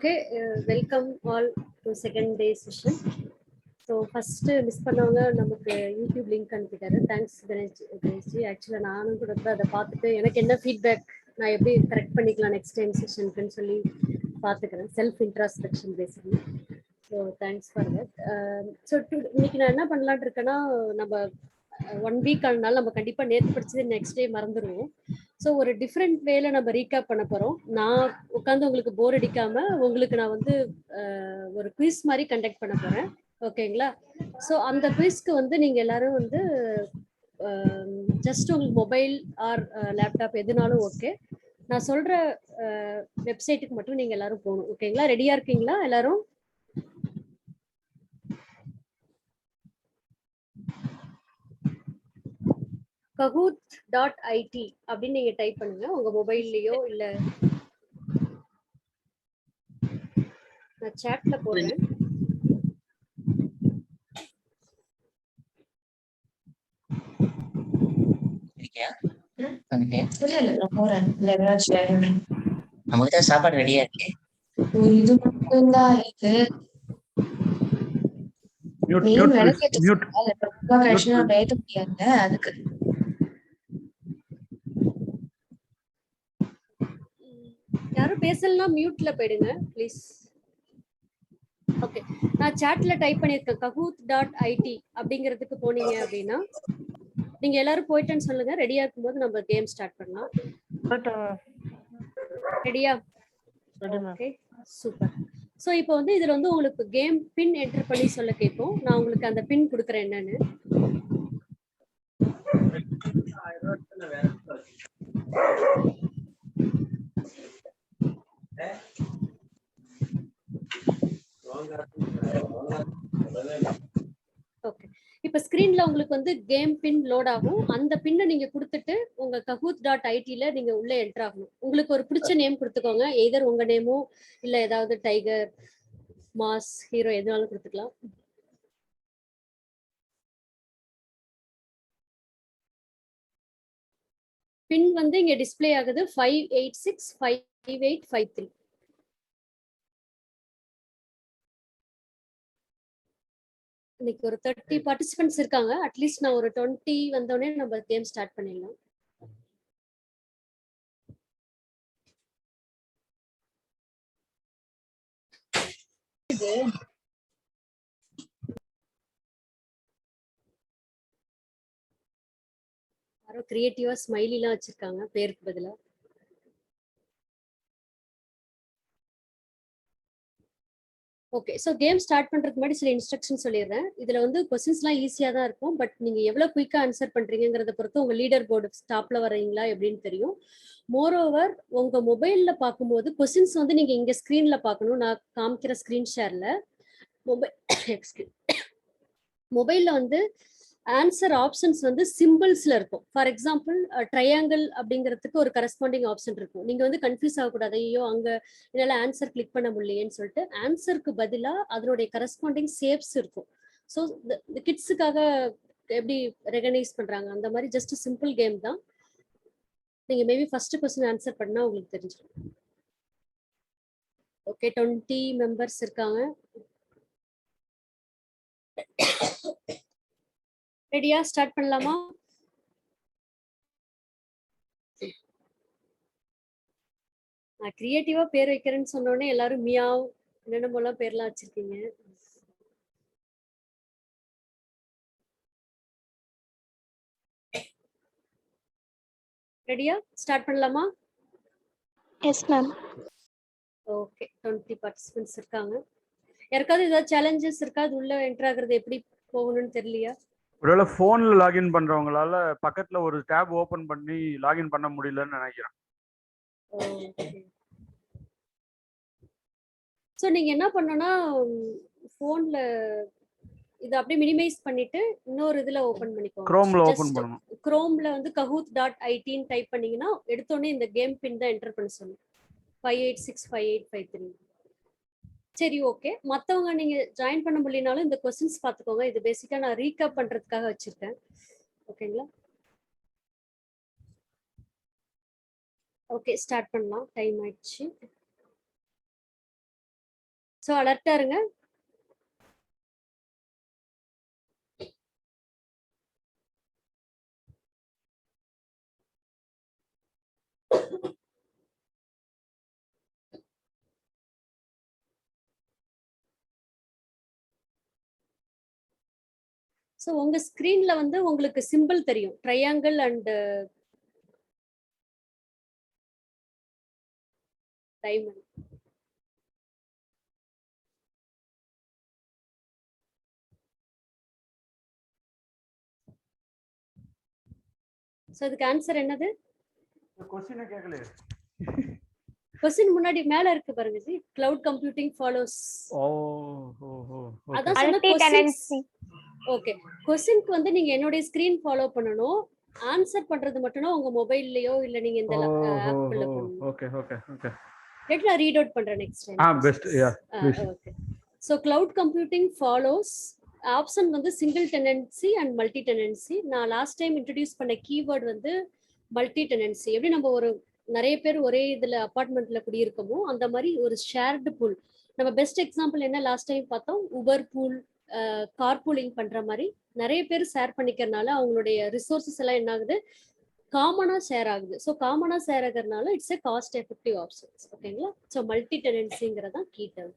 Okay, welcome all to second day session. So first miss பண்ணவங்க நமக்கு YouTube link அனுப்பிட்டாரு. Thanks கணேஷ்ஜி. ஆக்சுவலாக நானும் கூட அதை பார்த்துட்டு எனக்கு என்ன ஃபீட்பேக் நான் எப்படி கரெக்ட் பண்ணிக்கலாம் நெக்ஸ்ட் டைம் செஷனுக்குன்னு சொல்லி பார்த்துக்கிறேன். Self introspection basically. So thanks for that. So இன்னைக்கு நான் என்ன பண்ணலான் இருக்கேன்னா, நம்ம 1 வீக் ஆனாலும் நம்ம கண்டிப்பாக நேற்று படிச்சது நெக்ஸ்ட் டே மறந்துடுவோம். ஸோ ஒரு டிஃப்ரெண்ட் வேல நம்ம ரீகேப் பண்ண போகிறோம். நான் உட்காந்து உங்களுக்கு போர் அடிக்காம உங்களுக்கு நான் வந்து ஒரு குவிஸ் மாதிரி கண்டக்ட் பண்ண போகிறேன். ஓகேங்களா? ஸோ அந்த குவிஸ்க்கு வந்து நீங்கள் எல்லாரும் வந்து ஜஸ்ட் உங்களுக்கு மொபைல் ஆர் லேப்டாப் எதுனாலும் ஓகே. நான் சொல்கிற வெப்சைட்டுக்கு மட்டும் நீங்கள் எல்லாரும் போகணும். ஓகேங்களா? ரெடியாக இருக்கீங்களா எல்லாரும்? kahoot.it அப்படின்னு நீங்க டைப் பண்ணுங்க உங்க மொபைல்லயோ இல்ல நான் சாட்ல போடுறேன். நமக்கு சாப்பாடு ரெடியா இருக்கு. இது மட்டும்தான் இருக்கு. அதுக்கு யாரும் பேசலன்னா மியூட்ல போயிடுங்க ப்ளீஸ். ஓகே, நான் சாட்ல டைப் பண்ணியிருக்கேன் kahoot.it அப்படிங்கிறதுக்கு போனீங்க அப்படின்னா நீங்க எல்லாரும் போயிட்டேன்னு சொல்லுங்க. ரெடியா இருக்கும்போது நம்ம கேம் ஸ்டார்ட் பண்ணலாம். ரெடியா? Okay, super. ஸோ இப்போ வந்து இதுல வந்து உங்களுக்கு கேம் பின் என்டர் பண்ணி சொல்ல கேட்கும். நான் உங்களுக்கு அந்த பின் கொடுக்குறேன் என்னன்னு. ஓகே, இப்ப ஸ்கிரீன்ல உங்களுக்கு வந்து கேம் பின் லோட் ஆகும். அந்த பின்னை நீங்க கொடுத்துட்டு உங்க kahoot.it நீங்க உள்ள என்டர் ஆகணும். உங்களுக்கு ஒரு பிடிச்ச நேம் கொடுத்துக்கோங்க. எதர் உங்க நேமோ இல்ல ஏதாவது டைகர், மாஸ், ஹீரோ எதுனாலும் கொடுத்துக்கலாம். பின் வந்து இங்க டிஸ்பிளே ஆகுது 5865853. இன்னைக்கு ஒரு 30 பார்ட்டிசிபென்ட்ஸ் இருக்காங்க. அட்லீஸ்ட் நான் ஒரு 20 வந்தோடனே நம்ம கேம் ஸ்டார்ட் பண்ணிடலாம். யாரோ கிரியேட்டிவா ஸ்மைலி எல்லாம் வச்சிருக்காங்க பேருக்கு பதிலா. ஓகே, ஸோ கேம் ஸ்டார்ட் பண்றதுக்கு முன்னாடி சில இன்ஸ்ட்ரக்ஷன் சொல்லிடுறேன். இதுல வந்து கொஸ்டின்ஸ்லாம் ஈஸியாக தான் இருக்கும். பட் நீங்க எவ்வளவு குயிக்கா ஆன்சர் பண்றீங்கிறத பொறுத்து உங்க லீடர் போர்டு ஸ்டாப்ல வரீங்களா எப்படின்னு தெரியும். மோரோவர் உங்க மொபைல்ல பார்க்கும்போது கொஸ்டின்ஸ் வந்து நீங்க இங்க ஸ்கிரீன்ல பார்க்கணும். நான் காமிக்கிற ஸ்கிரீன் ஷேர்ல மொபைல்ல வந்து ஆன்சர் ஆப்ஷன்ஸ் வந்து சிம்பிள்ஸ்ல இருக்கும். ஃபார் எக்ஸாம்பிள் ட்ரையாங்கிள் அப்படிங்கிறதுக்கு ஒரு கரஸ்பாண்டிங் ஆப்ஷன் இருக்கும். நீங்க வந்து கன்ஃபியூஸ் ஆகக்கூடாது, ஐயோ அங்க என்னால ஆன்சர் கிளிக் பண்ண முடியலையேன்னு சொல்லிட்டு. ஆன்சருக்கு பதிலா அதனுடைய கரஸ்பாண்டிங் ஷேப்ஸ் இருக்கும். ஸோ இந்த கிட்ஸுக்காக எப்படி ரெகனைஸ் பண்றாங்க அந்த மாதிரி ஜஸ்ட் சிம்பிள் கேம் தான். நீங்க மேபி ஃபர்ஸ்ட் கொஸ்டின் ஆன்சர் பண்ணா உங்களுக்கு தெரிஞ்சிடும். ஓகே, 20 மெம்பர்ஸ் இருக்காங்க. ரெடியா? ஸ்டார்ட் பண்ணலாமா? நான் கிரியேட்டிவா பேர் வைக்கிறேன்னு சொன்னோடனே எல்லாரும் மியாவ் என்னென்னமோலாம் பேர்லாம் வச்சிருக்கீங்க. ரெடியா? ஸ்டார்ட் பண்ணலாமா? Yes ma'am. ஓகே, 20 பார்ட்டிசிபென்ட்ஸ் இருக்காங்க. யாருக்காவது ஏதாவது சேலஞ்சஸ் இருக்கா? அது உள்ள என்டர் ஆகுறது எப்படி போகணும்னு தெரியலையா? ஒருவேளை போன்ல லாகின் பண்றவங்களால பக்கத்துல ஒரு டேப் ஓபன் பண்ணி லாகின் பண்ண முடியலன்னு நினைக்கிறேன். ஸோ நீங்க என்ன பண்ணணும்னா போன்ல இதை அப்படியே மினிமைஸ் பண்ணிட்டு இன்னொரு இதுல ஓபன் பண்ணிக்கோங்க. குரோம்ல ஓபன் பண்ணணும். குரோம்ல வந்து kahoot.it டைப் பண்ணீங்கன்னா எடுத்தோடனே இந்த கேம் பின் தான் என்டர் பண்ண சொல்லும். 5865853. சரி, ஓகே. மற்றவங்க நீங்க ஜாயின் பண்ண முடியலனாலும் இந்த கொஸ்டின்ஸ் பார்த்துக்கோங்க. இது பேசிக்கா நான் ரீகேப் பண்றதுக்காக வச்சிருக்கேன். ஓகேங்களா? ஓகே, ஸ்டார்ட் பண்ணலாம். டைம் ஆயிடுச்சு. ஸோ அலர்ட்டா இருங்க. ஸோ உங்க ஸ்கிரீன்ல வந்து உங்களுக்கு சிம்பிள் தெரியும், ட்ரையாங்கிள் அண்ட் டைமண்ட். ஸோ இதுக்கு ஆன்சர் என்னது? கொஸ்டினே கேட்கலையே. கொஸ்டின் முன்னாடி மேல இருக்கு பாருங்க ஜி, கிளவுட் கம்ப்யூட்டிங் ஃபாலோஸ். ஓ ஓ ஓ அதான் சொன்ன மல்டி கொஸ்டின். டெனன்சி. ஓகே, கொஸ்டினுக்கு வந்து நீங்க என்னோட ஸ்கிரீன் ஃபாலோ பண்ணணும். ஆன்சர் பண்றது மட்டும்னா உங்க மொபைல்லயோ இல்ல நீங்க இந்த ஆப்ல பண்ணணும். Okay okay okay. let நான் ரீட் அவுட் பண்றேன் நெக்ஸ்ட் டைம். பெஸ்ட் யா please. Okay, so cloud computing follows option வந்து single tenancy and multi tenancy. நான் லாஸ்ட் டைம் இன்ட்ரோடியூஸ் பண்ண கீவேர்ட் வந்து மல்டி டெனன்சி. எப்படி நம்ம ஒரு நிறைய பேர் ஒரே இதுல அபார்ட்மெண்ட்ல குடியிருக்கோமோ அந்த மாதிரி ஒரு ஷேர்டு பூல். நம்ம பெஸ்ட் எக்ஸாம்பிள் என்ன லாஸ்ட் டைம் பார்த்தோம், உபர் பூல், கார் பூலிங் பண்ற மாதிரி நிறைய பேர் ஷேர் பண்ணிக்கிறதுனால அவங்களுடைய ரிசோர்சஸ் எல்லாம் என்ன ஆகுது, காமனா ஷேர் ஆகுது. ஸோ காமனா ஷேர் ஆகுறதுனால it's a cost effective options. ஓகேங்களா? ஸோ மல்டி டெனன்சிங்கிறதா key term.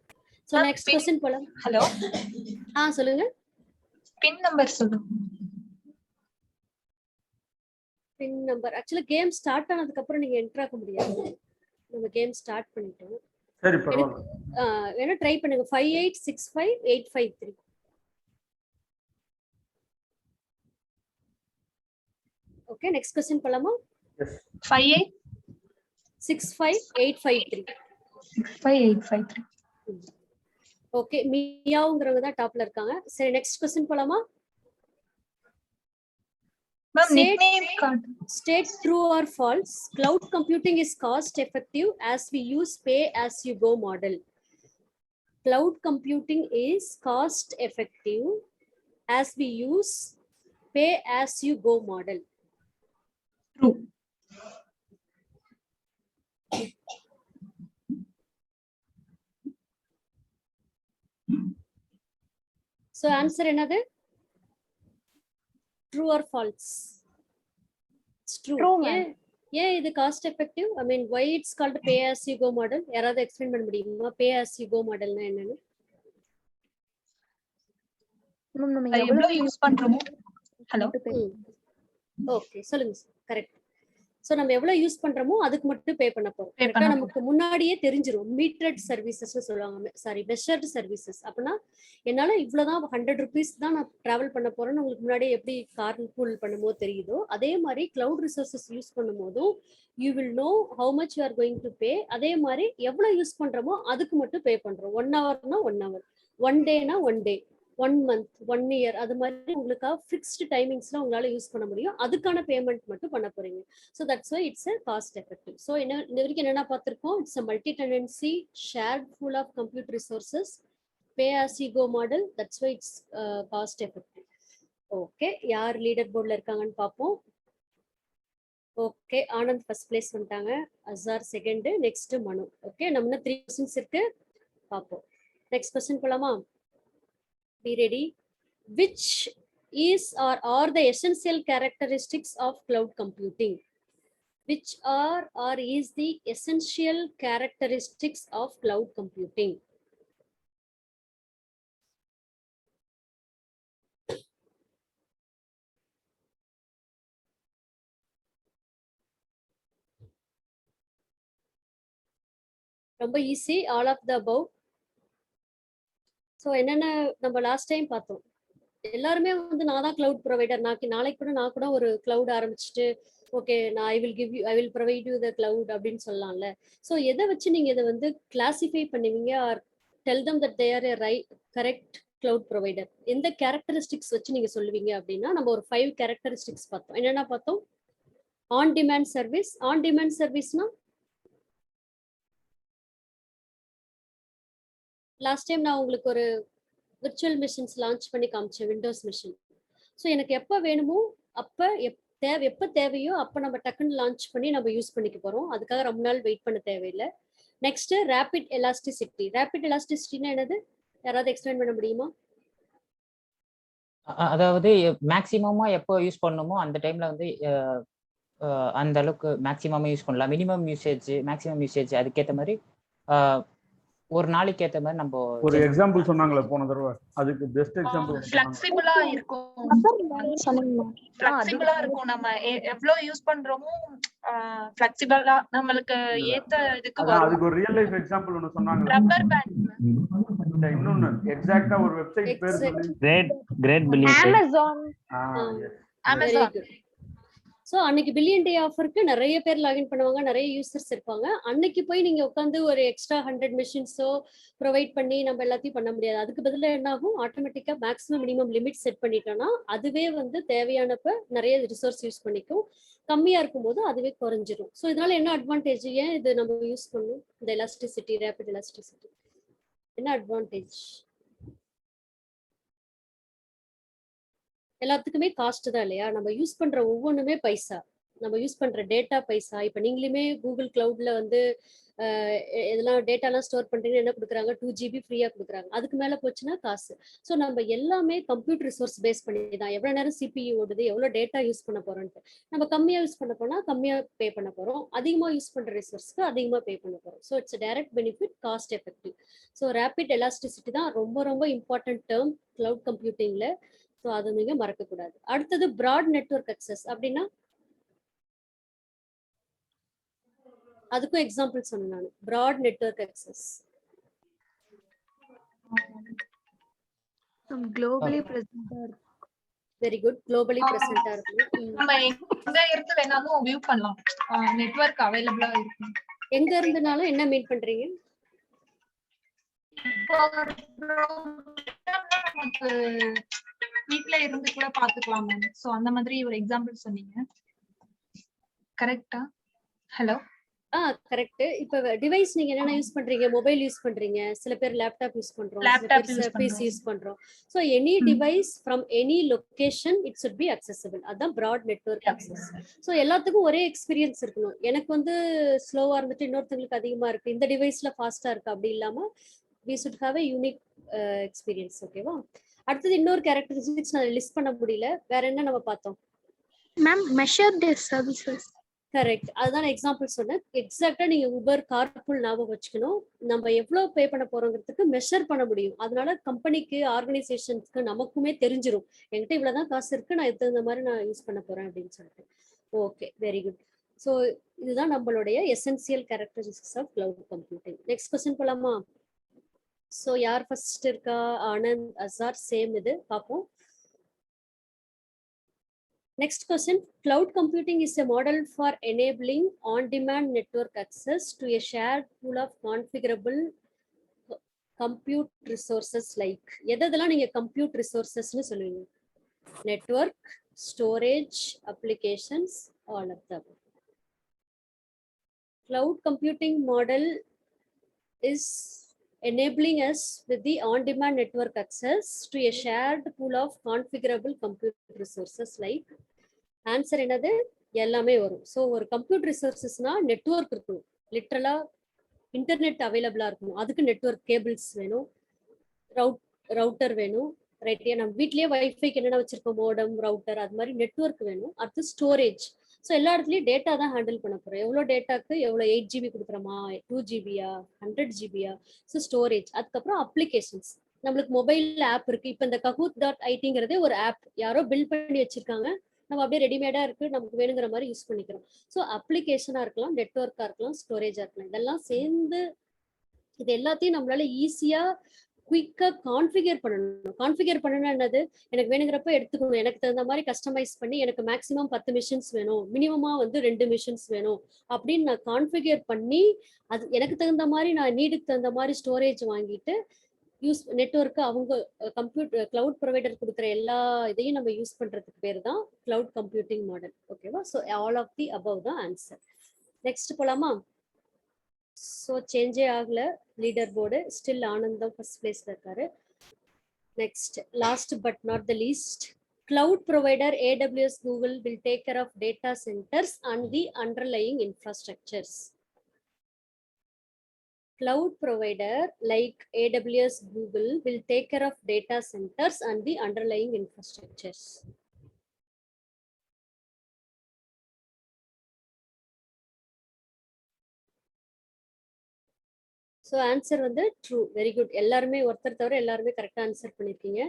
So next question போலாம். ஹலோ, சொல்லுங்க. பின் நம்பர் சொல்லுங்க. Pin number actually game start ஆனதுக்கு அப்புறம் நீங்க என்டர் ஆக முடியாது. நம்ம கேம் ஸ்டார்ட் பண்ணிட்டோம். சரி பரவாயில்லை. வேணா ட்ரை பண்ணுங்க. 58658553. ஓகே, நெக்ஸ்ட் क्वेश्चन போலாமா? 58658553. 65853. ஓகே, மியாவுங்கிறவங்க தான் டாப்ல இருக்காங்க. சரி, நெக்ஸ்ட் क्वेश्चन போலாமா? Ma'am nickname card. State true or false. Cloud computing is cost effective as we use pay as you go model. Cloud computing is cost effective as we use pay as you go model. True. So answer என்னது? True or false? It's true. True, ma'am. ஏன் இது cost effective? I mean why it's called pay as you go model? யாராவது explain பண்ண முடியுமா pay as you go மாடல்னா என்னன்னு? Ma'am நம்ம அது எவ்வளவு யூஸ் பண்றோமோ. ஹலோ, ஓகே சொல்லுங்க. கரெக்ட். ஸோ நம்ம எவ்வளவு யூஸ் பண்றோமோ அதுக்கு மட்டும் பே பண்ண போறோம். Pay கரெக்டா பண்ண நமக்கு முன்னாடியே தெரிஞ்சிரும். மீட்டர்ட் சர்வீசஸ் சொல்லுவாங்க, சாரி மெஷர்ட் சர்வீசஸ். அப்படின்னா என்னால இவ்வளவுதான் 100 rupees தான் நான் டிராவல் பண்ண போறேன்னு உங்களுக்கு முன்னாடியே எப்படி கார் பூல் பண்ணும்போது தெரியுதோ அதே மாதிரி கிளவுட் ரிசோர்சஸ் யூஸ் பண்ணும்போதும் you will know how much you are going to pay. அதே மாதிரி எவ்வளவு யூஸ் பண்றோமோ அதுக்கு மட்டும் பே பண்றோம். 1 hourனா 1 hour, 1 dayனா 1 day, 1 month, 1 year, அது மாதிரி உங்களுக்காக ஃபிக்ஸ்டு டைமிங்ஸ்ல உங்களால யூஸ் பண்ண முடியும். அதுக்கான பேமெண்ட் மட்டும் பண்ண போறீங்க. So that's why it's a cost effective. So என்ன இந்த வரைக்கும் என்னென்ன பார்த்திருக்கோம்? It's a multi tenancy shared pool of compute resources, pay as you go model. That's why it's cost effective. Okay, யார் லீடர் போர்டில் இருக்காங்கன்னு பார்ப்போம். ஓகே, ஆனந்த் ஃபர்ஸ்ட் பிளேஸ் வந்துட்டாங்க, Azhar second, next Manu. Okay, நம்ம 3 கொஸ்டின்ஸ் இருக்கு, பார்ப்போம். நெக்ஸ்ட் கொஸ்டின் போலாமா? Be ready. Which is or are the essential characteristics of cloud computing? Which are or is the essential characteristics of cloud computing? ரொம்ப easy, all of the above. So என்னென்ன நம்ம last time பார்த்தோம், எல்லாருமே வந்து நான் தான் cloud provider, நாளைக்கு கூட நான் கூட ஒரு கிளவுட் ஆரம்பிச்சுட்டு ஓகே நான் I will provide you the cloud அப்படின்னு சொல்லலாம்ல. ஸோ எதை வச்சு நீங்க இதை வந்து கிளாசிஃபை பண்ணுவீங்க or tell them that they are a correct cloud provider? எந்த கேரக்டரிஸ்டிக்ஸ் வச்சு நீங்க சொல்லுவீங்க அப்படின்னா நம்ம ஒரு 5 கேரக்டரிஸ்டிக்ஸ் பார்த்தோம். என்னென்ன பார்த்தோம்? On demand service. On demand சர்வீஸ்னா லாஸ்ட் டைம் நான் உங்களுக்கு ஒரு விர்ச்சுவல் மிஷின்ஸ் லான்ச் பண்ணி காமிச்சேன், விண்டோஸ் மிஷின். ஸோ எனக்கு எப்போ வேணுமோ அப்போ எப்போ தேவையோ அப்போ நம்ம டக்குன்னு லான்ச் பண்ணி நம்ம யூஸ் பண்ணிக்க போகிறோம். அதுக்காக ரொம்ப நாள் வெயிட் பண்ண தேவையில்லை. Next rapid elasticity. ரேபிட் எலாஸ்டிசிட்டினா என்னது? யாராவது எக்ஸ்பிளைன் பண்ண முடியுமா? அதாவது மேக்ஸிமமா எப்போ யூஸ் பண்ணணுமோ அந்த டைம்ல வந்து அந்த அளவுக்கு மேக்ஸிமம் யூஸ் பண்ணலாம். மினிமம் யூசேஜ், மேக்ஸிமம் யூசேஜ் அதுக்கேற்ற மாதிரி ஒரு நாளைக்கு ஏற்ற மாதிரி நம்ம ஒரு எக்ஸாம்பிள் சொன்னாங்களே போன தடவை, அதுக்கு பெஸ்ட் எக்ஸாம்பிள் ஃபிளெக்சிபிளா இருக்கும். சொன்னீங்க ஃபிளெக்சிபிளா இருக்கும். நம்ம எவ்வளவு யூஸ் பண்றோமோ ஃபிளெக்சிபிளா நம்மளுக்கு ஏத்த இதுக்கு அதான் வரும். அதுக்கு ஒரு ரியல் லைஃப் எக்ஸாம்பிள் ஒன்னு சொன்னாங்க. Rubber band. இன்னொன்னு எக்ஸாக்ட்டா ஒரு வெப்சைட் பேர் சொல்லி. Great billion. Amazon. Amazon. So அன்னைக்கு பில்லியன் டே ஆஃபருக்கு நிறைய பேர் லாகின் பண்ணுவாங்க, நிறைய யூசர்ஸ் இருப்பாங்க. அன்னைக்கு போய் நீங்க உட்காந்து ஒரு எக்ஸ்ட்ரா 100 மிஷின்ஸோ ப்ரொவைட் பண்ணி நம்ம எல்லாத்தையும் பண்ண முடியாது. அதுக்கு பதிலாக என்ன ஆகும், ஆட்டோமேட்டிக்கா மேக்ஸிமம் மினிமம் லிமிட் செட் பண்ணிட்டோம்னா அதுவே வந்து தேவையானப்ப நிறைய ரிசோர்ஸ் யூஸ் பண்ணிக்கும். கம்மியா இருக்கும்போது அதுவே குறைஞ்சிரும். ஸோ இதனால என்ன அட்வான்டேஜ், ஏன் இது நம்ம யூஸ் பண்ணணும் இந்த எலாஸ்டிசிட்டி, ரேபிட் எலாஸ்டிசிட்டி? என்ன அட்வான்டேஜ்? எல்லாத்துக்குமே காஸ்ட் தான் இல்லையா? நம்ம யூஸ் பண்ற ஒவ்வொன்றுமே பைசா, நம்ம யூஸ் பண்ற டேட்டா பைசா. இப்ப நீங்களுமே கூகுள் கிளவுட்ல வந்து இதெல்லாம் டேட்டாலாம் ஸ்டோர் பண்றீங்கன்னு என்ன கொடுக்குறாங்க, 2 GB ஃப்ரீயா கொடுக்குறாங்க. அதுக்கு மேல போச்சுன்னா காசு. ஸோ நம்ம எல்லாமே கம்ப்யூட்டர் ரிசோர்ஸ் பேஸ் பண்ணி தான் எவ்வளவு நேரம் CPU ஓடுது, எவ்வளவு டேட்டா யூஸ் பண்ண போறோம்ட்டு. நம்ம கம்மியா யூஸ் பண்ண போனா கம்மியா பே பண்ண போறோம், அதிகமா யூஸ் பண்ற ரிசோர்ஸ்க்கு அதிகமா பே பண்ண போறோம். So it's direct benefit, cost effective. So rapid elasticity தான் ரொம்ப ரொம்ப இம்பார்ட்டன்ட் டேர்ம் கிளவுட் கம்ப்யூட்டிங்ல. ஸோ அது நீங்க மறக்கக்கூடாது. அடுத்தது ப்ராட் நெட்வொர்க் அக்சஸ். அப்படின்னா அதுக்கும் எக்ஸாம்பிள் சொன்னேன் நான். Broad network access globally present. Very good. Globally பிரசன்டா இருக்கும். நம்ம எங்க இருந்து வேணாலும் வியூ பண்ணலாம். நெட்வொர்க் அவைலபிளா இருக்கும். எங்க இருந்துனாலும் என்ன மீன் பண்றீங்க? நமக்கு வீட்ல இருந்து கூட பாத்துக்கலாம் மேம். சோ அந்த மாதிரி ஒரு எக்ஸாம்பிள் சொன்னீங்க. கரெக்ட்டா? ஹலோ. கரெக்ட். இப்ப டிவைஸ் நீங்க என்னென்ன யூஸ் பண்றீங்க? மொபைல் யூஸ் பண்றீங்க, சில பேர் லேப்டாப் யூஸ் பண்றோம், சில பேர் PC யூஸ் பண்றோம். So any device from any location it should be accessible. அதான் ப்ராட் நெட்வொர்க் அக்சஸ். சோ எல்லாத்துக்கும் ஒரே எக்ஸ்பீரியன்ஸ் இருக்கணும். எனக்கு வந்து ஸ்லோவா இருந்துட்டு இன்னொருத்தங்களுக்கு அதிகமா இருக்கு, இந்த டிவைஸ்ல ஃபாஸ்டா இருக்கு, அப்படி இல்லாம we should have a unique experience. ஓகேவா? அடுத்தது இன்னொரு கேரக்டரிஸ்டிக்ஸ் நான் லிஸ்ட் பண்ண முடியல. வேற என்ன நம்ம பார்த்தோம்? Ma'am, measure their services. Correct. அதுதான் எக்ஸாம்பிள் சொன்னேன். எக்ஸாக்டா நீங்க உபர், கார்பூல் ஞாபகம் வச்சுக்கணும். நம்ம எவ்வளவு பே பண்ண போறோங்கிறதுக்கு மெஷர் பண்ண முடியும். அதனால கம்பெனிக்கு, ஆர்கனைசேஷன்ஸ்க்கு நமக்குமே தெரிஞ்சிரும், என்கிட்ட இவ்வளவுதான் காசு இருக்கு, நான் இதுக்கு தகுந்த மாதிரி நான் யூஸ் பண்ண போறேன் அப்படின்னு சொல்லிட்டு. Okay, very good. ஸோ இதுதான் நம்மளுடைய essential characteristics of cloud computing. Next question போலாமா? ஸோ யார் ஃபர்ஸ்ட் இருக்கா? ஆனந்த், அசார், சேம். இது பார்ப்போம். Next question. Cloud computing is a model for enabling on-demand network access to a shared pool of configurable compute resources like. எதெல்லாம் நீங்க compute resourcesனு சொல்லுவீங்க? Network, storage, applications, all of them. Cloud computing model is enabling us with the on-demand network access to a shared pool of configurable compute resources like. Answer என்னது? எல்லாமே வரும். So ஒரு computer ரிசோர்ஸஸ்னா network இருக்கணும், லிட்டரலா internet அவைலபிளா இருக்கணும், அதுக்கு network cables வேணும், router வேணும். ரைட்டியா? நம்ம வீட்லயே வைஃபைக்கு என்னென்ன வச்சிருக்கோம், மோடம், ரவுட்டர், அது மாதிரி நெட்வொர்க் வேணும். அடுத்து ஸ்டோரேஜ். ஸோ எல்லா இடத்துலயும் டேட்டா தான் ஹேண்டில் பண்ண போறோம். எவ்வளோ டேட்டாக்கு எவ்வளோ 8 GB கொடுக்குறோமா, 2 GB-யா, 100 GB-யா? So storage. அதுக்கப்புறம் அப்ளிகேஷன்ஸ். நம்மளுக்கு மொபைல் ஆப் இருக்கு. இப்போ இந்த kahoot.itங்கிறதே ஒரு ஆப், யாரோ பில்ட் பண்ணி வச்சிருக்காங்க, நம்ம அப்படியே ரெடிமேடா இருக்கு, நமக்கு வேணுங்கிற மாதிரி யூஸ் பண்ணிக்கிறோம். ஸோ அப்ளிகேஷனா இருக்கலாம், நெட்வொர்க்கா இருக்கலாம், ஸ்டோரேஜா இருக்கலாம். இதெல்லாம் சேர்ந்து இது எல்லாத்தையும் நம்மளால ஈஸியா குயிக்கா கான்ஃபிகர் பண்ணணும். கான்ஃபிகர் பண்ணணும் என்னது? எனக்கு வேணுங்கிறப்ப எடுத்துக்கணும், எனக்கு தகுந்த மாதிரி கஸ்டமைஸ் பண்ணி, எனக்கு மேக்ஸிமம் 10 மிஷின்ஸ் வேணும், மினிமமா வந்து 2 மிஷின்ஸ் வேணும் அப்படின்னு நான் கான்ஃபிகர் பண்ணி, அது எனக்கு தகுந்த மாதிரி நான் நீடுக்கு தகுந்த மாதிரி ஸ்டோரேஜ் வாங்கிட்டு யூஸ் நெட்வொர்க்கு அவங்க கம்ப்யூட்டர் கிளவுட் ப்ரொவைடர் கொடுக்குற எல்லா இதையும் நம்ம யூஸ் பண்றதுக்கு பேர் தான் கிளவுட் கம்ப்யூட்டிங் மாடல். ஓகேவா? So all of the above தான் ஆன்சர். நெக்ஸ்ட் போலாமா? ஸோ சேஞ்சே ஆகல லீடர் போர்டு, ஸ்டில் ஆனந்தம் ஃபர்ஸ்ட் பிளேஸ்ல இருக்காரு. Next, last but not the least, cloud provider AWS Google will take care of data centers and the underlying infrastructures. cloud provider like AWS, Google will take care of data centers and the underlying infrastructures. So answer வந்து true, very good. எல்லாருமே ஒருத்தர் தவிர எல்லாருமே கரெக்டாக answer பண்ணியிருக்கீங்க.